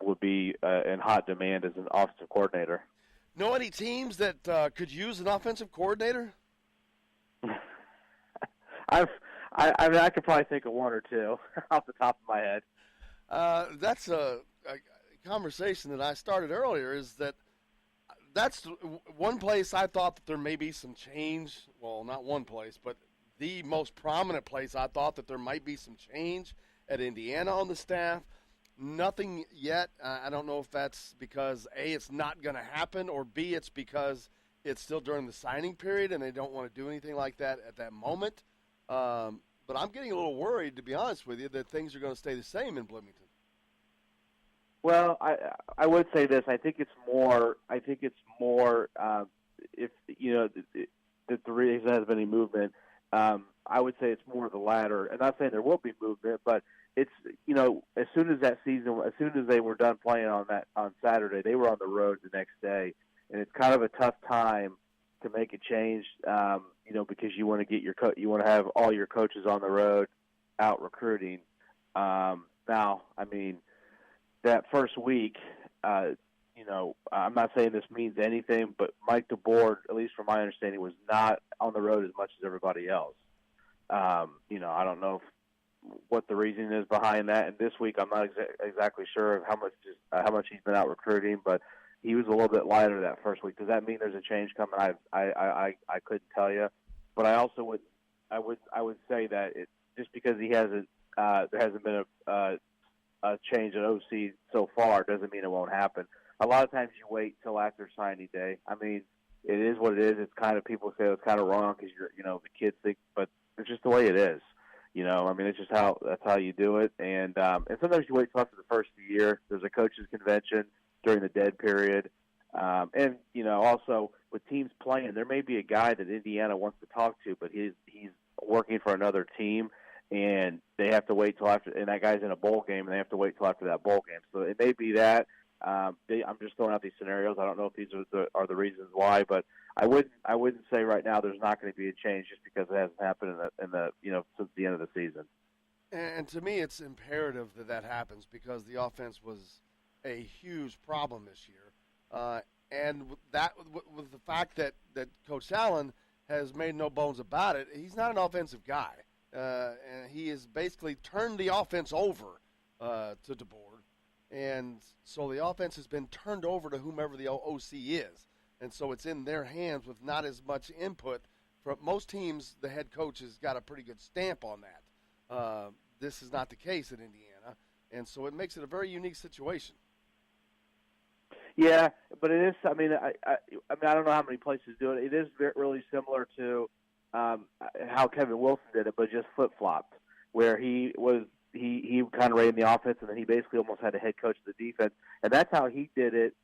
N: would be in hot demand as an offensive coordinator.
B: Know any teams that could use an offensive coordinator?
N: I mean, I could probably think of one or two off the top of my head.
B: That's a conversation that I started earlier, is that's one place I thought that there may be some change. Well, not one place, but the most prominent place I thought that there might be some change at Indiana on the staff. Nothing yet. I don't know if that's because, A, it's not going to happen, or B, it's because it's still during the signing period and they don't want to do anything like that at that moment. But I'm getting a little worried, to be honest with you, that things are going to stay the same in Bloomington.
N: Well, I would say this. I think it's more. If you know that the reason there hasn't been any movement, I would say it's more of the latter. And not saying there will be movement, but it's, you know, as soon as they were done playing on Saturday, they were on the road the next day, and it's kind of a tough time to make a change. You know, because you want to get you want to have all your coaches on the road out recruiting. Now, I mean, that first week, you know, I'm not saying this means anything, but Mike DeBoer, at least from my understanding, was not on the road as much as everybody else. You know, I don't know what the reason is behind that. And this week, I'm not exactly sure of how much he's been out recruiting, but he was a little bit lighter that first week. Does that mean there's a change coming? I couldn't tell you, but I also would say that just because he hasn't there hasn't been a change at OC so far doesn't mean it won't happen. A lot of times you wait till after signing day. I mean, it is what it is. It's kind of, people say it's kind of wrong because the kids think, but it's just the way it is. You know, I mean, it's just that's how you do it. And sometimes you wait till after the first of the year. There's a coaches convention during the dead period. And, you know, also with teams playing, there may be a guy that Indiana wants to talk to, but he's working for another team, and they have to wait till after, and that guy's in a bowl game, and they have to wait till after that bowl game. So it may be that. I'm just throwing out these scenarios. I don't know if these are the reasons why, but I wouldn't say right now there's not going to be a change just because it hasn't happened in the since the end of the season.
B: And to me, it's imperative that happens because the offense was a huge problem this year, and with the fact that Coach Allen has made no bones about it, he's not an offensive guy, and he has basically turned the offense over to DeBoer. And so the offense has been turned over to whomever the OC is. And so it's in their hands with not as much input. For most teams, the head coach has got a pretty good stamp on that. This is not the case at Indiana. And so it makes it a very unique situation.
N: Yeah, but it is, I mean, I don't know how many places do it. It is really similar to how Kevin Wilson did it, but just flip-flopped, where he kind of ran the offense, and then he basically almost had a head coach of the defense. And that's how he did it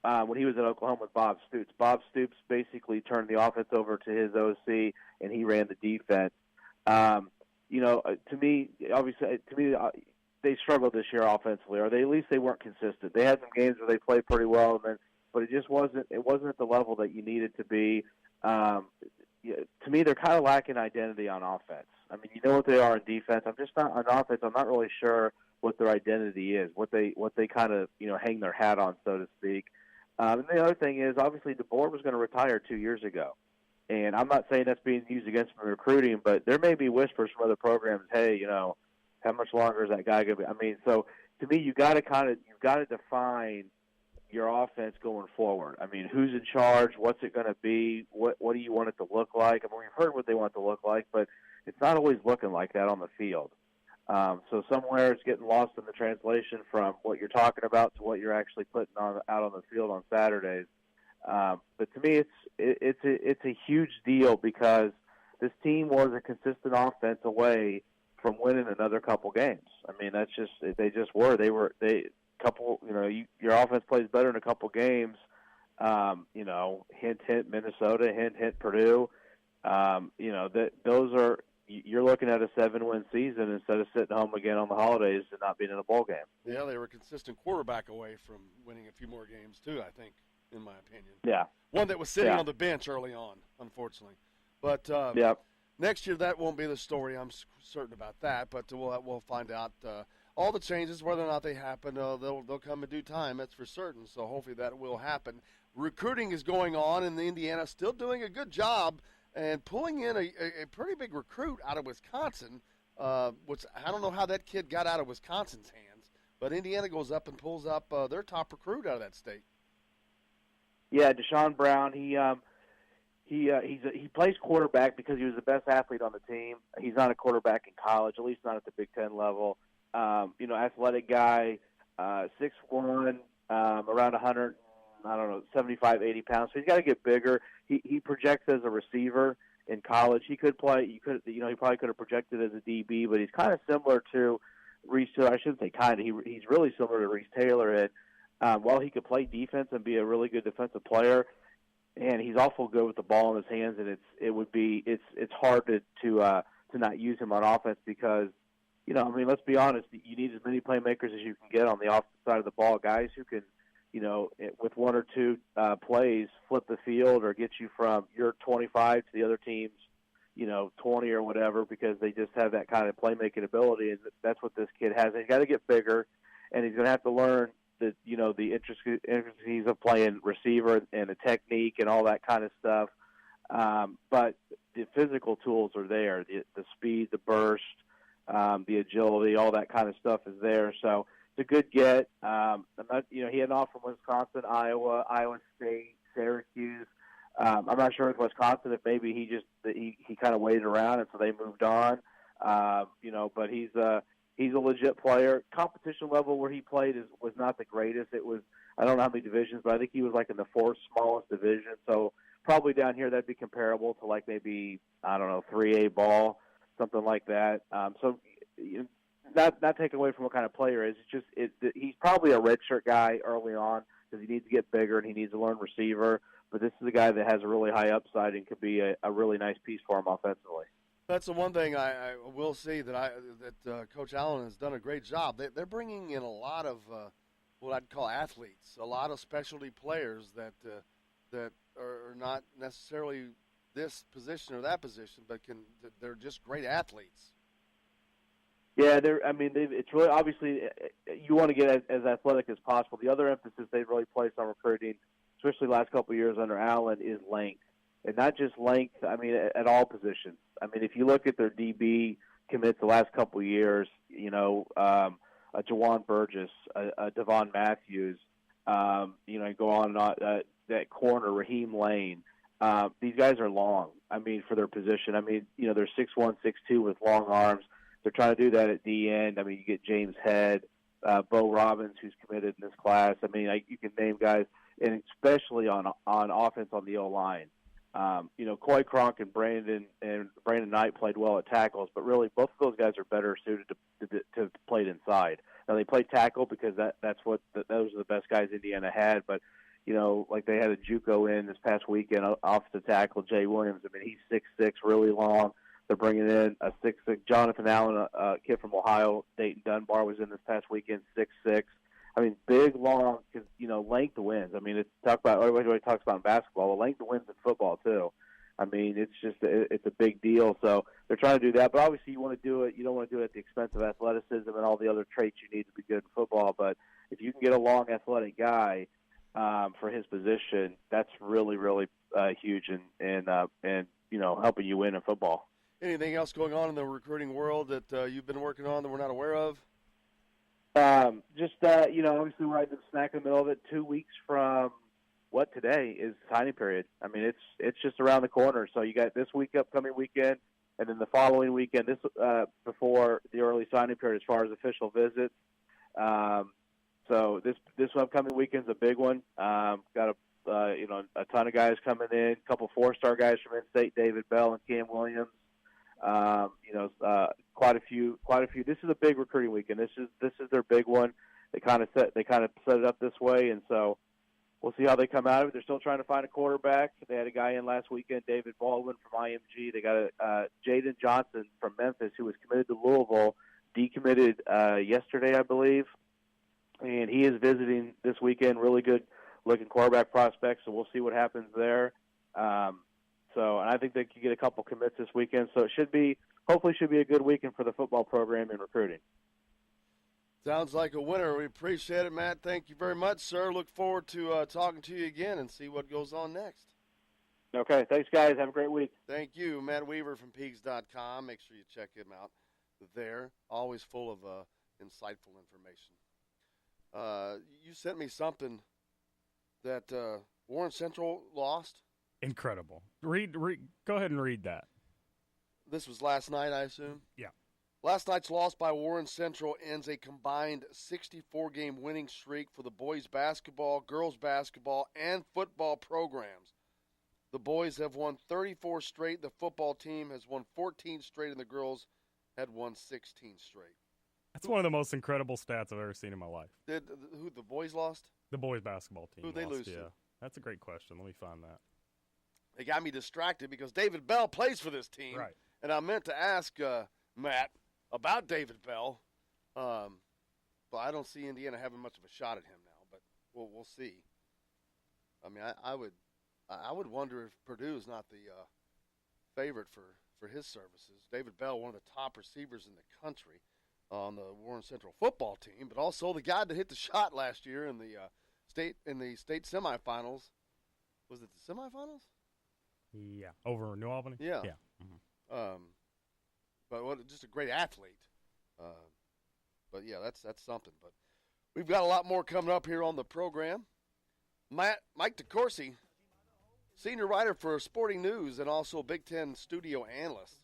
N: when he was at Oklahoma with Bob Stoops. Bob Stoops basically turned the offense over to his OC, and he ran the defense. To me, they struggled this year offensively, or at least they weren't consistent. They had some games where they played pretty well, but it just wasn't at the level that you needed to be. To me, they're kind of lacking identity on offense. I mean, you know what they are in defense. I'm just not on offense. I'm not really sure what their identity is, what they kind of hang their hat on, so to speak. And the other thing is, obviously, DeBoer was going to retire 2 years ago, and I'm not saying that's being used against him in recruiting, but there may be whispers from other programs, hey, how much longer is that guy going to be? I mean, so to me, you've got to define your offense going forward. I mean, who's in charge? What's it going to be? What do you want it to look like? I mean, we've heard what they want it to look like, but it's not always looking like that on the field. So somewhere it's getting lost in the translation from what you're talking about to what you're actually putting out on the field on Saturdays. But to me, it's a huge deal because this team was a consistent offense away from winning another couple games. I mean, they just were. Your offense plays better in a couple games. Hint, Minnesota, hint, Purdue. Those are, you're looking at a 7-win season instead of sitting home again on the holidays and not being in a bowl game.
B: Yeah, they were a consistent quarterback away from winning a few more games too, I think, in my opinion.
N: Yeah.
B: One that was sitting on the bench early on, unfortunately. But Next year, that won't be the story. I'm certain about that, but we'll find out all the changes, whether or not they happen. They'll come in due time. That's for certain. So hopefully that will happen. Recruiting is going on in Indiana, still doing a good job and pulling in a pretty big recruit out of Wisconsin. Which I don't know how that kid got out of Wisconsin's hands, but Indiana goes up and pulls up their top recruit out of that state.
N: Yeah, Deshaun Brown. He plays quarterback because he was the best athlete on the team. He's not a quarterback in college, at least not at the Big Ten level. Athletic guy, 6'1", around 100, 75, 80 pounds. So he's got to get bigger. He projects as a receiver in college. He could play. He probably could have projected as a DB, but he's kind of similar to Reese Taylor. I shouldn't say kind of. He's really similar to Reese Taylor. And while he could play defense and be a really good defensive player, and he's awful good with the ball in his hands, and it's hard to not use him on offense because, let's be honest, you need as many playmakers as you can get on the offensive side of the ball, guys who can, with one or two plays, flip the field or get you from your 25 to the other team's, 20 or whatever, because they just have that kind of playmaking ability, and that's what this kid has. And he's got to get bigger, and he's going to have to learn the intricacies of playing receiver and the technique and all that kind of stuff. But the physical tools are there, the speed, the burst, the agility, all that kind of stuff is there. So it's a good get. He had an offer from Wisconsin, Iowa, Iowa State, Syracuse. I'm not sure with Wisconsin if maybe he kind of waited around and so they moved on. But he's a legit player. Competition level where he played was not the greatest. It was, I don't know how many divisions, but I think he was like in the fourth smallest division. So probably down here that'd be comparable to like maybe, 3A ball, something like that. Not taking away from what kind of player is. It's just he's probably a redshirt guy early on because he needs to get bigger and he needs to learn receiver. But this is a guy that has a really high upside and could be a really nice piece for him offensively.
B: That's the one thing I will say that Coach Allen has done a great job. They're bringing in a lot of what I'd call athletes, a lot of specialty players that are not necessarily this position or that position, but they're just great athletes.
N: Yeah, it's really obviously you want to get as athletic as possible. The other emphasis they've really placed on recruiting, especially the last couple of years under Allen, is length. And not just length, at all positions. If you look at their DB commits the last couple of years, a Jawan Burgess, a Devon Matthews, go on and on, that corner, Raheem Lane. These guys are long, for their position. They're 6'1", 6'2", with long arms. They're trying to do that at the end. You get James Head, Bo Robbins, who's committed in this class. You can name guys, and especially on offense on the O-line. Coy Cronk and Brandon Knight played well at tackles, but really both of those guys are better suited to play inside. Now they play tackle because those are the best guys Indiana had, but like they had a JUCO in this past weekend off the tackle, Jay Williams. He's 6'6", really long. They're bringing in a 6'6" Jonathan Allen, a kid from Ohio. Dayton Dunbar was in this past weekend, 6'6". Big, long, because, length wins. Everybody talks about in basketball. Well, length wins in football, too. It's a big deal. So they're trying to do that. But obviously you want to do it. You don't want to do it at the expense of athleticism and all the other traits you need to be good in football. But if you can get a long, athletic guy for his position, that's really, really huge and helping you win in football.
B: Anything else going on in the recruiting world that you've been working on that we're not aware of?
N: Obviously we're right in the smack in the middle of it. 2 weeks from today is signing period. It's just around the corner. So you got this upcoming weekend, and then the following weekend, this before the early signing period as far as official visits. So this upcoming weekend's a big one. Got a ton of guys coming in, a couple 4-star guys from in-state, David Bell and Cam Williams. Quite a few. This is a big recruiting weekend. This is their big one. They kind of set it up this way, and so we'll see how they come out of it. They're still trying to find a quarterback. They had a guy in last weekend, David Baldwin from IMG. They got Jaden Johnson from Memphis, who was committed to Louisville, decommitted yesterday, I believe, and he is visiting this weekend. Really good looking quarterback prospect. So we'll see what happens there. So, and I think they could get a couple commits this weekend. So it hopefully should be a good weekend for the football program in recruiting.
B: Sounds like a winner. We appreciate it, Matt. Thank you very much, sir. Look forward to talking to you again and see what goes on next.
N: Okay, thanks, guys. Have a great week.
B: Thank you. Matt Weaver from Peegs.com. Make sure you check him out there. Always full of insightful information. You sent me something that Warren Central lost.
C: Incredible. Go ahead and read that.
B: This was last night, I assume?
C: Yeah.
B: Last night's loss by Warren Central ends a combined 64-game winning streak for the boys basketball, girls basketball, and football programs. The boys have won 34 straight. The football team has won 14 straight, and the girls had won 16 straight.
C: That's one of the most incredible stats I've ever seen in my life.
B: Who the boys lost?
C: The boys basketball team.
B: Who they
C: lost,
B: lose to?
C: Yeah. That's a great question. Let me find that.
B: They got me distracted because David Bell plays for this team.
C: Right.
B: And I meant to ask Matt about David Bell. But I don't see Indiana having much of a shot at him now, but we'll see. I mean, I would wonder if Purdue is not the favorite for his services. David Bell, one of the top receivers in the country on the Warren Central football team, but also the guy that hit the shot last year in the state semifinals. Was it the semifinals?
C: Yeah, over New Albany.
B: Yeah.
C: Yeah. Mm-hmm.
B: But just a great athlete. But yeah, that's something. But we've got a lot more coming up here on the program. Mike DeCourcy, senior writer for Sporting News and also Big Ten studio analyst.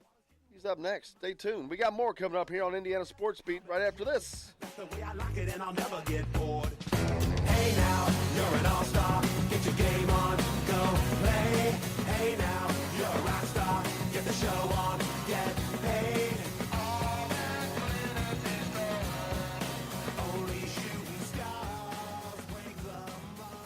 B: He's up next. Stay tuned. We got more coming up here on Indiana Sports Beat right after this.
J: That's the way I like it, and I'll never get bored. Hey now, you're an all-star. Get your game on, go play. Hey now, you're a rock star. Get the show on, get paid. All that glitters is gold. Only shooting stars break the mold.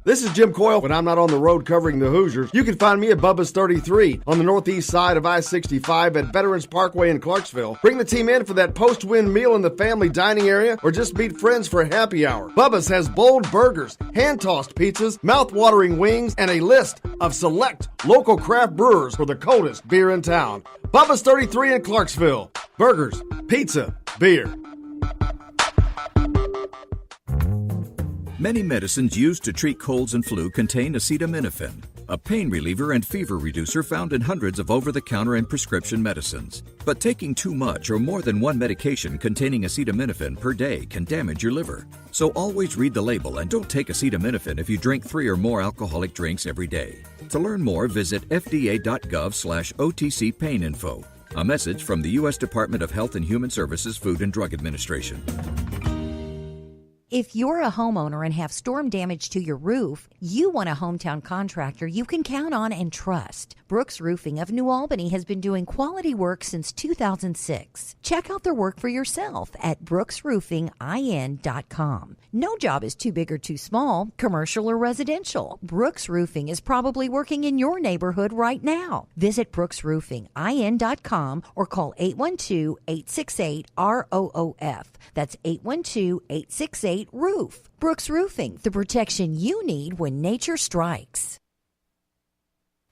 L: This is Jim Coyle. When I'm not on the road covering the Hoosiers, you can find me at Bubba's 33 on the northeast side of I-65 at Veterans Parkway in Clarksville. Bring the team in for that post-win meal in the family dining area or just meet friends for happy hour. Bubba's has bold burgers, hand-tossed pizzas, mouth-watering wings, and a list of select local craft brewers for the coldest beer in town. Bubba's 33 in Clarksville. Burgers, pizza, beer.
E: Many medicines used to treat colds and flu contain acetaminophen, a pain reliever and fever reducer found in hundreds of over-the-counter and prescription medicines. But taking too much or more than one medication containing acetaminophen per day can damage your liver. So always read the label and don't take acetaminophen if you drink 3 or more alcoholic drinks every day. To learn more, visit fda.gov/OTC pain info. A message from the U.S. Department of Health and Human Services Food and Drug Administration.
F: If you're a homeowner and have storm damage to your roof, you want a hometown contractor you can count on and trust. Brooks Roofing of New Albany has been doing quality work since 2006. Check out their work for yourself at brooksroofingin.com. No job is too big or too small, commercial or residential. Brooks Roofing is probably working in your neighborhood right now. Visit brooksroofingin.com or call 812-868-ROOF. That's 812-868-ROOF. Brooks Roofing, the protection you need when nature strikes.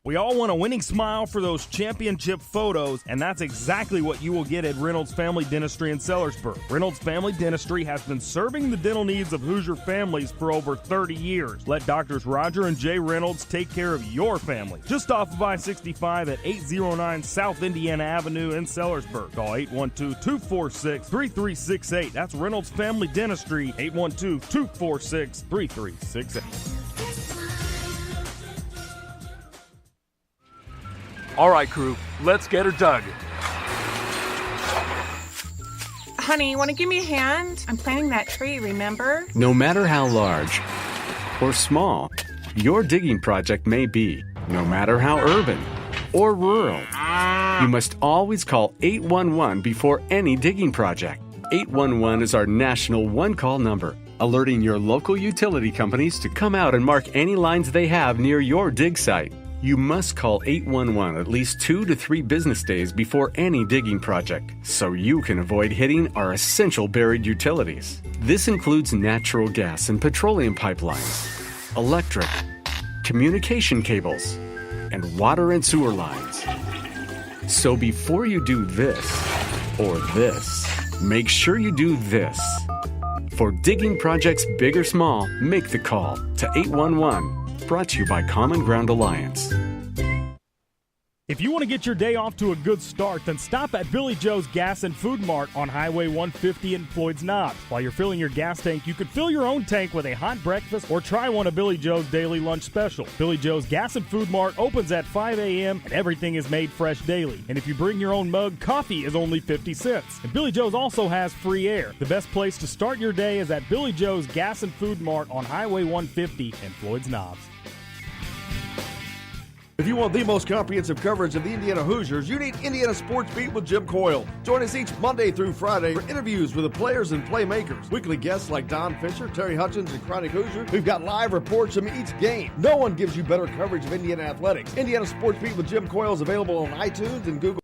C: We all want a winning smile for those championship photos, and that's exactly what you will get at Reynolds Family Dentistry in Sellersburg. Reynolds Family Dentistry has been serving the dental needs of Hoosier families for over 30 years. Let Doctors Roger and Jay Reynolds take care of your family. Just off of I-65 at 809 South Indiana Avenue in Sellersburg. Call 812-246-3368. That's Reynolds Family Dentistry, 812-246-3368.
G: All right, crew, let's get her dug.
H: Honey, want to give me a hand? I'm planting that tree, remember?
I: No matter how large or small your digging project may be, no matter how urban or rural, you must always call 811 before any digging project. 811 is our national one-call number, alerting your local utility companies to come out and mark any lines they have near your dig site. You must call 811 at least 2 to 3 business days before any digging project, so you can avoid hitting our essential buried utilities. This includes natural gas and petroleum pipelines, electric, communication cables, and water and sewer lines. So before you do this or this, make sure you do this. For digging projects big or small, make the call to 811. Brought to you by Common Ground Alliance.
C: If you want to get your day off to a good start, then stop at Billy Joe's Gas and Food Mart on Highway 150 in Floyd's Knobs. While you're filling your gas tank, you could fill your own tank with a hot breakfast or try one of Billy Joe's daily lunch special. Billy Joe's Gas and Food Mart opens at 5 a.m. and everything is made fresh daily. And if you bring your own mug, coffee is only 50 cents. And Billy Joe's also has free air. The best place to start your day is at Billy Joe's Gas and Food Mart on Highway 150 in Floyd's Knobs.
L: If you want the most comprehensive coverage of the Indiana Hoosiers, you need Indiana Sports Beat with Jim Coyle. Join us each Monday through Friday for interviews with the players and playmakers. Weekly guests like Don Fisher, Terry Hutchins, and Chronic Hoosier. We've got live reports from each game. No one gives you better coverage of Indiana athletics. Indiana Sports Beat with Jim Coyle is available on iTunes and Google.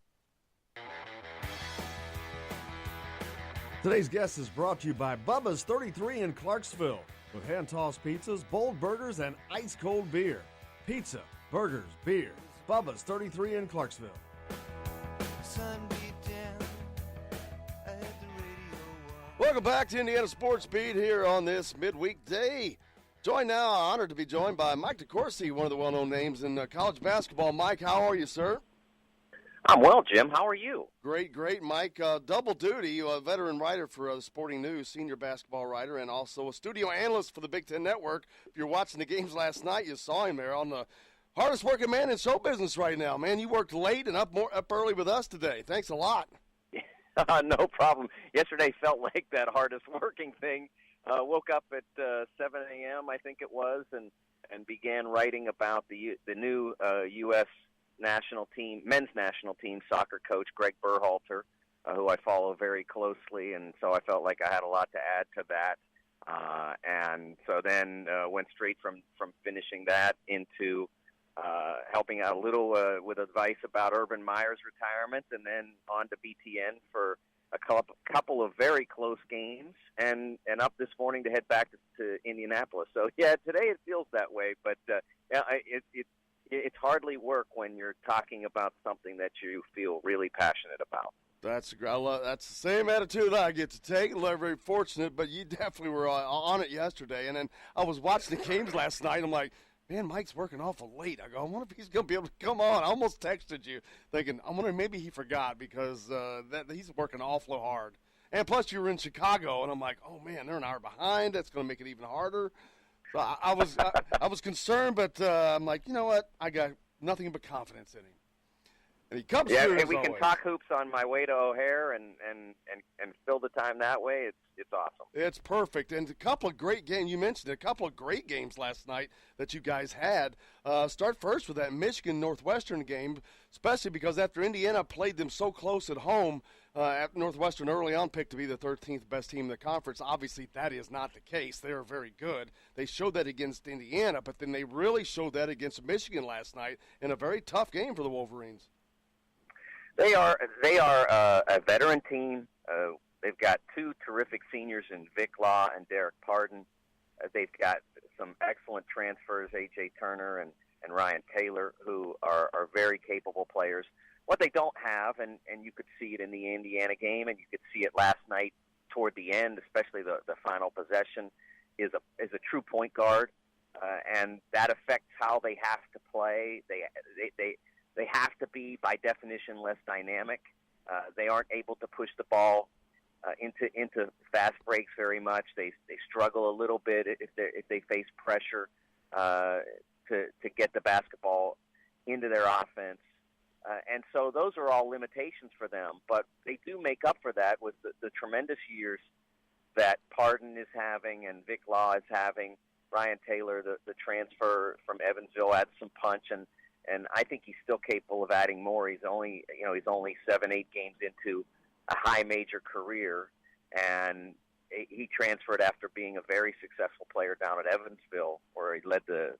L: Today's guest is brought to you by Bubba's 33 in Clarksville with hand-tossed pizzas, bold burgers, and ice-cold beer. Pizza, burgers, beer. Bubba's 33 in Clarksville.
B: Welcome back to Indiana Sports Beat here on this midweek day. Joined now, honored to be joined by Mike DeCourcy, one of the well-known names in college basketball. Mike, how are you, sir?
O: I'm well, Jim. How are you?
B: Great, Mike. Double duty, a veteran writer for Sporting News, senior basketball writer, and also a studio analyst for the Big Ten Network. If you're watching the games last night, you saw him there on the hardest working man in show business right now, man. You worked late and up early with us today. Thanks a lot.
O: No problem. Yesterday felt like that hardest working thing. Woke up at 7 a.m., I think it was, and began writing about the new U.S. national team, men's national team soccer coach, Greg Berhalter, who I follow very closely, and so I felt like I had a lot to add to that. And so then went straight from finishing that into helping out a little with advice about Urban Meyer's retirement, and then on to BTN for a couple of very close games, and up this morning to head back to Indianapolis. So, yeah, today it feels that way, but it's hardly work when you're talking about something that you feel really passionate about.
B: That's the same attitude that I get to take. I'm very fortunate, but you definitely were on it yesterday. And then I was watching the games last night. I'm like, man, Mike's working awful late. I go, I wonder if he's going to be able to come on. I almost texted you thinking, I'm wondering maybe he forgot because he's working awful hard. And plus you were in Chicago, and I'm like, oh, man, they're an hour behind. That's going to make it even harder. So I was concerned, but I'm like, you know what? I got nothing but confidence in him. And he comes through.
O: Yeah, and we can talk hoops on my way to O'Hare and fill the time that way. It's awesome.
B: It's perfect. And a couple of great games. You mentioned a couple of great games last night that you guys had. Start first with that Michigan-Northwestern game, especially because after Indiana played them so close at home, Northwestern early on picked to be the 13th best team in the conference. Obviously, that is not the case. They are very good. They showed that against Indiana, but then they really showed that against Michigan last night in a very tough game for the Wolverines.
O: They are a veteran team. They've got two terrific seniors in Vic Law and Derek Pardon. They've got some excellent transfers, A.J. Turner and Ryan Taylor, who are very capable players. What they don't have, and you could see it in the Indiana game, and you could see it last night toward the end, especially the final possession, is a true point guard, and that affects how they have to play. They have to be, by definition, less dynamic. They aren't able to push the ball into fast breaks very much. They struggle a little bit if they face pressure to get the basketball into their offense. And so those are all limitations for them. But they do make up for that with the tremendous years that Pardon is having and Vic Law is having. Ryan Taylor, the transfer from Evansville, adds some punch, and I think he's still capable of adding more. He's only 7-8 games into a high major career, and he transferred after being a very successful player down at Evansville, where he led the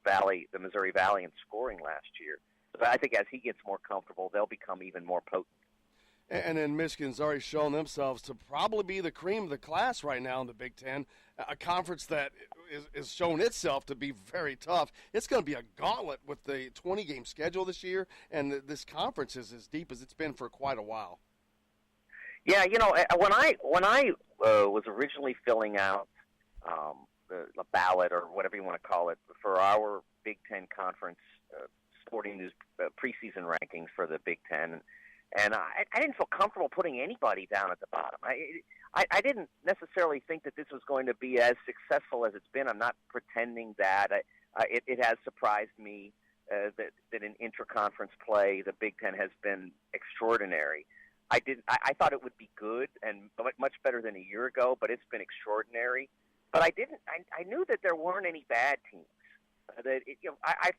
O: Missouri Valley in scoring last year. So I think as he gets more comfortable, they'll become even more potent.
B: And then Michigan's already shown themselves to probably be the cream of the class right now in the Big Ten, a conference that is shown itself to be very tough. It's going to be a gauntlet with the 20-game schedule this year, and this conference is as deep as it's been for quite a while.
O: Yeah, when I was originally filling out the ballot or whatever you want to call it for our Big Ten conference Sporting News preseason rankings for the Big Ten. And I didn't feel comfortable putting anybody down at the bottom. I didn't necessarily think that this was going to be as successful as it's been. I'm not pretending that. It has surprised me that in intra-conference play, the Big Ten has been extraordinary. I thought it would be good and much better than a year ago, but it's been extraordinary. But I knew that there weren't any bad teams. I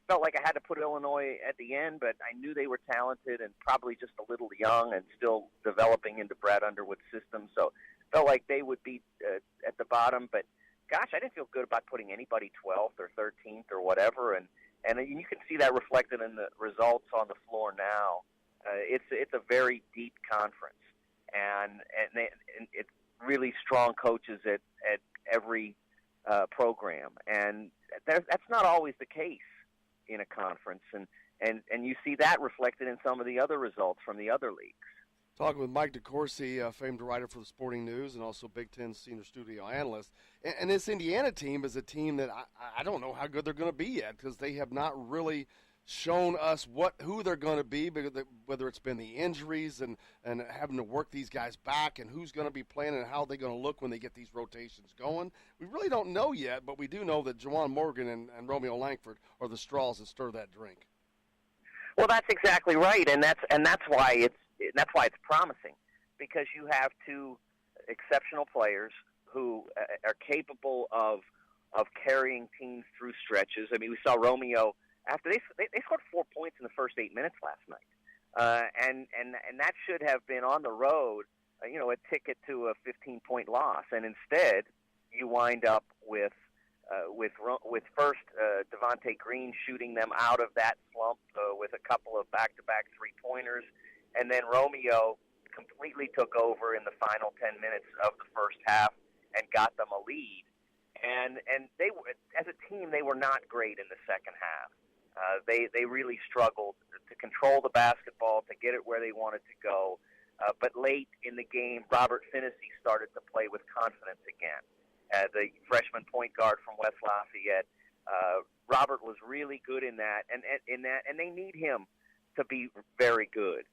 O: felt like I had to put Illinois at the end, but I knew they were talented and probably just a little young and still developing into Brad Underwood's system. So felt like they would be at the bottom. But gosh, I didn't feel good about putting anybody 12th or 13th or whatever. And you can see that reflected in the results on the floor now. It's a very deep conference, and it's really strong coaches at every program, and that's not always the case in a conference, and you see that reflected in some of the other results from the other leagues.
B: Talking with Mike DeCourcy, famed writer for the Sporting News and also Big Ten senior studio analyst. And this Indiana team is a team that I don't know how good they're going to be yet, because they have not really shown us who they're going to be, whether it's been the injuries and having to work these guys back and who's going to be playing and how they're going to look when they get these rotations going. We really don't know yet, but we do know that Juwan Morgan and Romeo Langford are the straws that stir that drink.
O: Well, that's exactly right, and that's why it's promising, because you have two exceptional players who are capable of carrying teams through stretches. I mean, we saw Romeo. After they scored 4 points in the first 8 minutes last night, and that should have been on the road, a ticket to a 15-point loss, and instead you wind up with first Devontae Green shooting them out of that slump with a couple of back-to-back three-pointers, and then Romeo completely took over in the final 10 minutes of the first half and got them a lead, and they were, as a team, they were not great in the second half. They really struggled to control the basketball, to get it where they wanted to go. But late in the game, Robert Finnessy started to play with confidence again. The freshman point guard from West Lafayette. Robert was really good in that, and they need him to be very good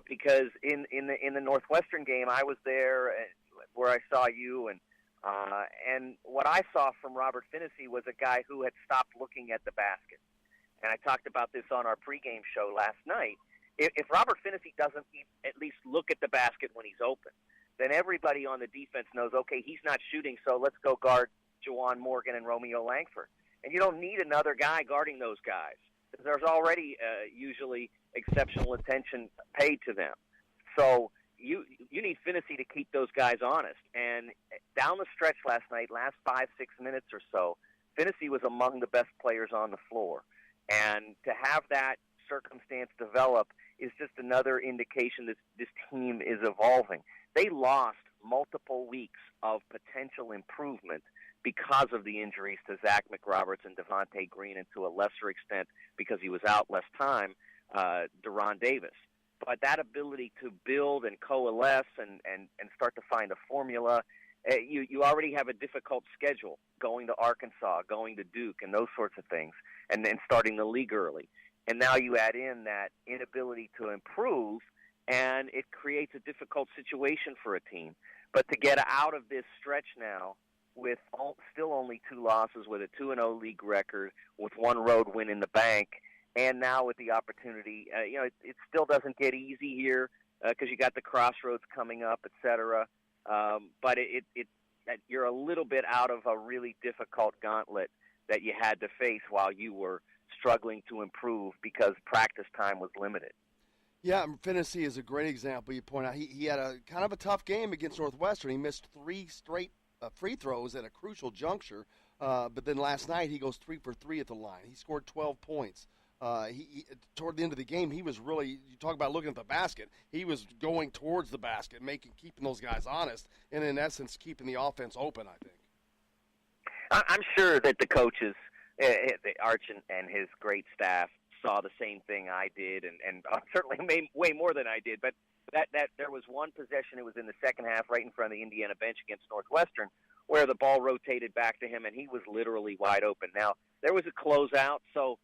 O: because in the Northwestern game, I was there where I saw you, and what I saw from Robert Finnessy was a guy who had stopped looking at the basket. And I talked about this on our pregame show last night. If Robert Finnessy doesn't at least look at the basket when he's open, then everybody on the defense knows, okay, he's not shooting, so let's go guard Juwan Morgan and Romeo Langford. And you don't need another guy guarding those guys. There's already usually exceptional attention paid to them. So you need Finnessy to keep those guys honest. And down the stretch last night, last 5-6 minutes or so, Finnessy was among the best players on the floor. And to have that circumstance develop is just another indication that this team is evolving. They lost multiple weeks of potential improvement because of the injuries to Zach McRoberts and Devontae Green, and to a lesser extent, because he was out less time, Deron Davis. But that ability to build and coalesce and start to find a formula, you already have a difficult schedule going to Arkansas, going to Duke, and those sorts of things, and then starting the league early. And now you add in that inability to improve, and it creates a difficult situation for a team. But to get out of this stretch now with still only 2 losses, with a 2-0 league record, with 1 road win in the bank, and now with the opportunity, it still doesn't get easy here because you got the Crossroads coming up, et cetera. But you're a little bit out of a really difficult gauntlet that you had to face while you were struggling to improve because practice time was limited.
B: Yeah, Finnessy is a great example. You point out he had a kind of a tough game against Northwestern. He missed 3 straight free throws at a crucial juncture. But then last night he goes 3 for 3 at the line. He scored 12 points. He toward the end of the game, he was really, you talk about looking at the basket, he was going towards the basket, keeping those guys honest, and in essence keeping the offense open, I think.
O: I'm sure that the coaches, Arch and his great staff, saw the same thing I did, and certainly way more than I did. But that there was one possession, it was in the second half, right in front of the Indiana bench against Northwestern, where the ball rotated back to him, and he was literally wide open. Now there was a closeout, so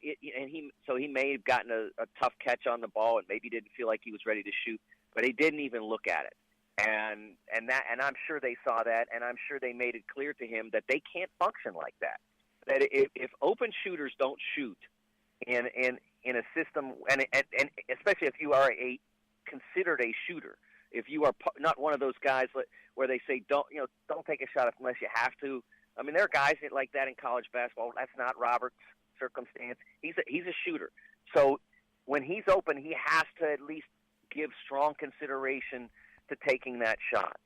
O: he may have gotten a tough catch on the ball, and maybe didn't feel like he was ready to shoot, but he didn't even look at it. And I'm sure they saw that, and I'm sure they made it clear to him that they can't function like that. That if open shooters don't shoot in a system, and especially if you are considered a shooter, if you are not one of those guys where they say don't take a shot unless you have to. I mean, there are guys like that in college basketball. That's not Robert's circumstance. He's a shooter. So when he's open, he has to at least give strong consideration to taking that shot.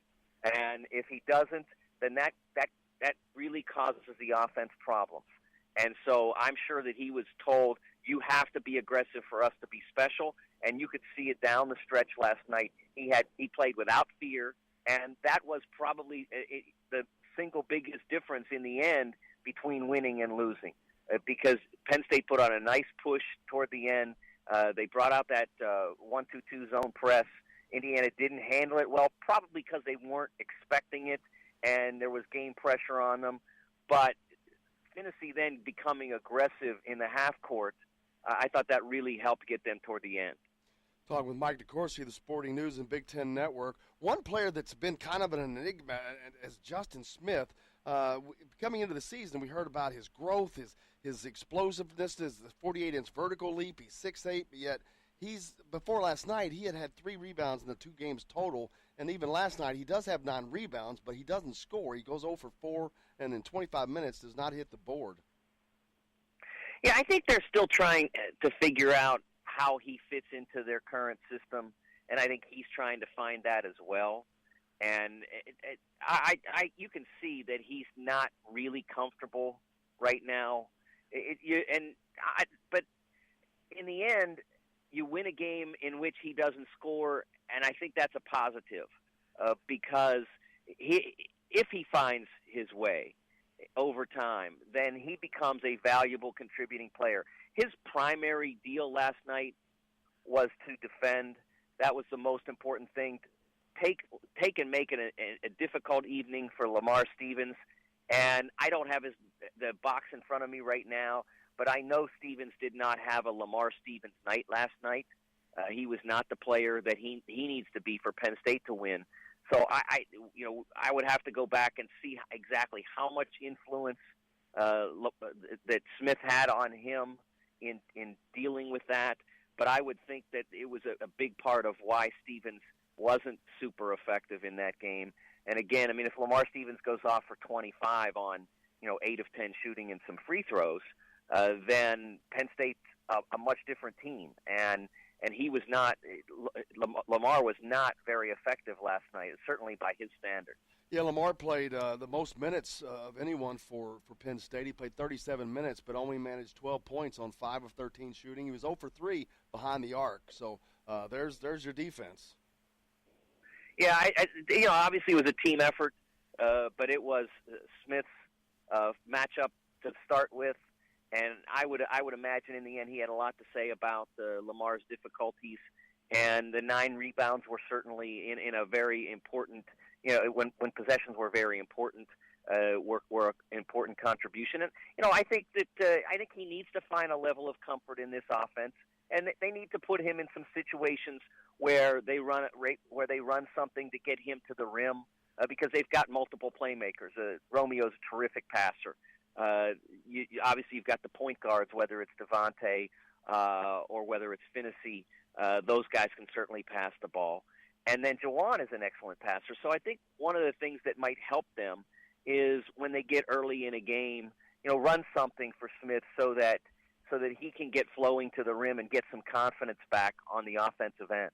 O: And if he doesn't, then that really causes the offense problems. And so I'm sure that he was told, you have to be aggressive for us to be special. And you could see it down the stretch last night. He played without fear, and that was probably the single biggest difference in the end between winning and losing. Because Penn State put on a nice push toward the end. They brought out that 1-2-2 zone press. Indiana didn't handle it well, probably because they weren't expecting it, and there was game pressure on them. But Tennessee then becoming aggressive in the half court, I thought that really helped get them toward the end.
B: Talking with Mike DeCourcy, the Sporting News and Big Ten Network. One player that's been kind of an enigma is Justin Smith. Coming into the season, we heard about his growth, his explosiveness, his 48-inch vertical leap. He's 6'8", but yet before last night, he had 3 rebounds in the 2 games total. And even last night, he does have 9 rebounds, but he doesn't score. He goes 0 for 4, and in 25 minutes does not hit the board.
O: Yeah, I think they're still trying to figure out how he fits into their current system, and I think he's trying to find that as well. And you can see that he's not really comfortable right now. But in the end, you win a game in which he doesn't score, and I think that's a positive because if he finds his way over time, then he becomes a valuable contributing player. His primary deal last night was to defend. That was the most important thing. Take and make it a difficult evening for Lamar Stevens. And I don't have the box in front of me right now, but I know Stevens did not have a Lamar Stevens night last night. He was not the player that he needs to be for Penn State to win. So I would have to go back and see exactly how much influence that Smith had on him in dealing with that. But I would think that it was a big part of why Stevens wasn't super effective in that game. And again, I mean, if Lamar Stevens goes off for 25 on 8 of 10 shooting and some free throws, then Penn State's a much different team. And he was not – Lamar was not very effective last night, certainly by his standards.
B: Yeah, Lamar played the most minutes of anyone for Penn State. He played 37 minutes, but only managed 12 points on 5 of 13 shooting. He was 0 for 3 behind the arc. So there's your defense.
O: Yeah, obviously it was a team effort, but it was Smith's matchup to start with. And I would imagine in the end he had a lot to say about Lamar's difficulties, and the 9 rebounds were certainly in a very important, when possessions were very important, were an important contribution. And I think that I think he needs to find a level of comfort in this offense, and they need to put him in some situations where they run something to get him to the rim, because they've got multiple playmakers. Romeo's a terrific passer. Obviously, you've got the point guards, whether it's Devontae or whether it's Finney. Those guys can certainly pass the ball. And then Jawan is an excellent passer. So I think one of the things that might help them is when they get early in a game, run something for Smith so that he can get flowing to the rim and get some confidence back on the offensive end.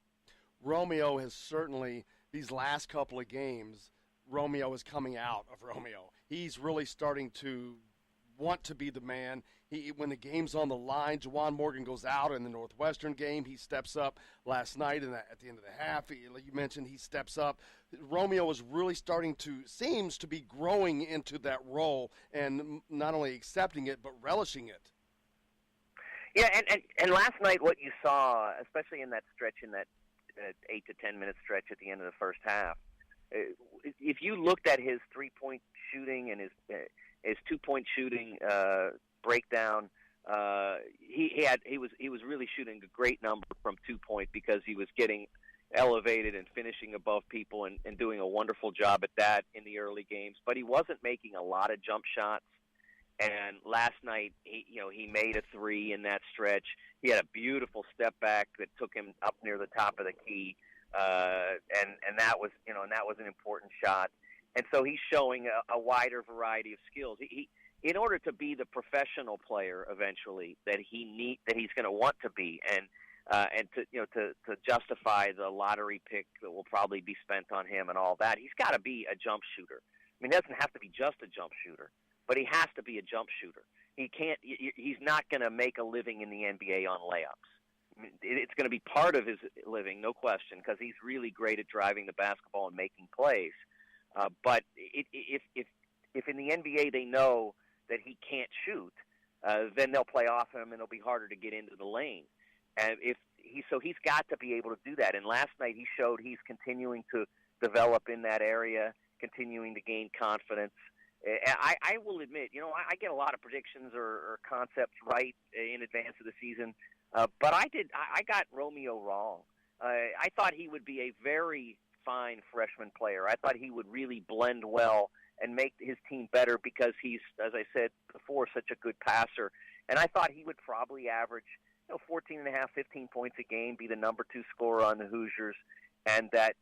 B: Romeo has certainly, these last couple of games, Romeo is coming out of Romeo. He's really starting to want to be the man. When the game's on the line, Juwan Morgan goes out in the Northwestern game. He steps up last night at the end of the half. Like you mentioned, he steps up. Romeo is really seems to be growing into that role and not only accepting it, but relishing it.
O: Yeah, and last night what you saw, especially in that stretch, in that 8 to 10 minute stretch at the end of the first half, if you looked at his 3-point shooting and his 2-point shooting breakdown, he was really shooting a great number from 2-point because he was getting elevated and finishing above people and doing a wonderful job at that in the early games. But he wasn't making a lot of jump shots. And last night, he made a 3 in that stretch. He had a beautiful step back that took him up near the top of the key, and that was an important shot. And so he's showing a wider variety of skills. He in order to be the professional player eventually that he's going to want to be, and to justify the lottery pick that will probably be spent on him and all that, he's got to be a jump shooter. I mean, he doesn't have to be just a jump shooter, but he has to be a jump shooter. He's not going to make a living in the NBA on layups. I mean, it's going to be part of his living, no question, because he's really great at driving the basketball and making plays. But if in the NBA they know that he can't shoot, then they'll play off him and it'll be harder to get into the lane. And he's got to be able to do that. And last night he showed he's continuing to develop in that area, continuing to gain confidence. I will admit, I get a lot of predictions or concepts right in advance of the season, but I got Romeo wrong. I thought he would be a very fine freshman player. I thought he would really blend well and make his team better because he's, as I said before, such a good passer. And I thought he would probably average 14.5, 15 points a game, be the number 2 scorer on the Hoosiers, and that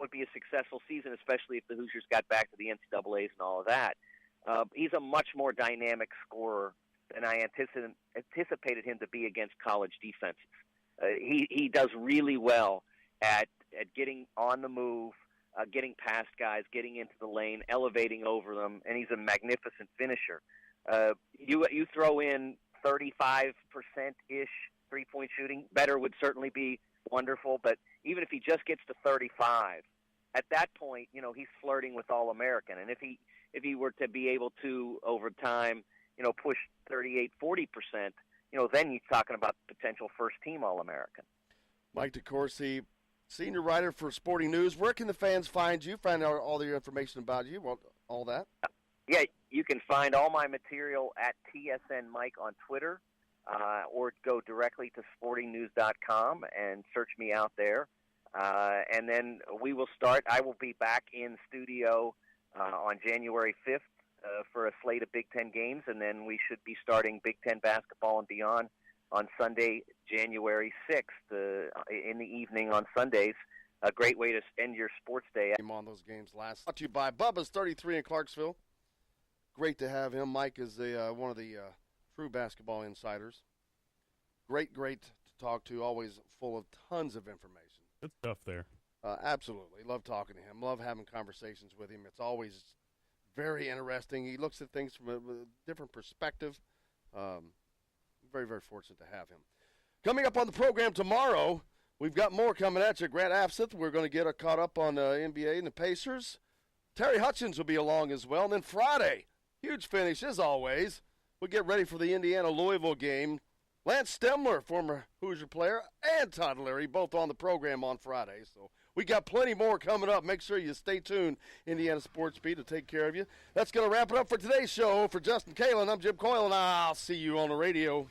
O: would be a successful season, especially if the Hoosiers got back to the NCAAs and all of that. He's a much more dynamic scorer than I anticipated him to be against college defenses. He does really well at getting on the move, getting past guys, getting into the lane, elevating over them, and he's a magnificent finisher. You throw in 35%-ish 3-point shooting, better would certainly be wonderful, but even if he just gets to 35, at that point, he's flirting with All-American. And if he were to be able to, over time, push 38-40%, then you're talking about potential first-team All-American.
B: Mike DeCourcy, senior writer for Sporting News. Where can the fans find you, find out all your information about you, all that?
O: Yeah, you can find all my material at TSN Mike on Twitter, or go directly to sportingnews.com and search me out there. And then I will be back in studio on January 5th for a slate of Big Ten games, and then we should be starting Big Ten basketball and beyond on Sunday, January 6th, in the evening on Sundays. A great way to end your sports day.
B: On those games last. Brought to you by Bubba's 33 in Clarksville. Great to have him. Mike is one of the true basketball insiders. Great to talk to, always full of tons of information.
C: Good stuff there.
B: Absolutely. Love talking to him. Love having conversations with him. It's always very interesting. He looks at things from a different perspective. Very, very fortunate to have him. Coming up on the program tomorrow, we've got more coming at you. Grant Absinthe, we're going to get caught up on NBA and the Pacers. Terry Hutchins will be along as well. And then Friday, huge finish as always. We'll get ready for the Indiana-Louisville game. Lance Stemler, former Hoosier player, and Todd Leary, both on the program on Friday. So we got plenty more coming up. Make sure you stay tuned. Indiana Sports Beat will take care of you. That's going to wrap it up for today's show. For Justin Kalen, I'm Jim Coyle, and I'll see you on the radio.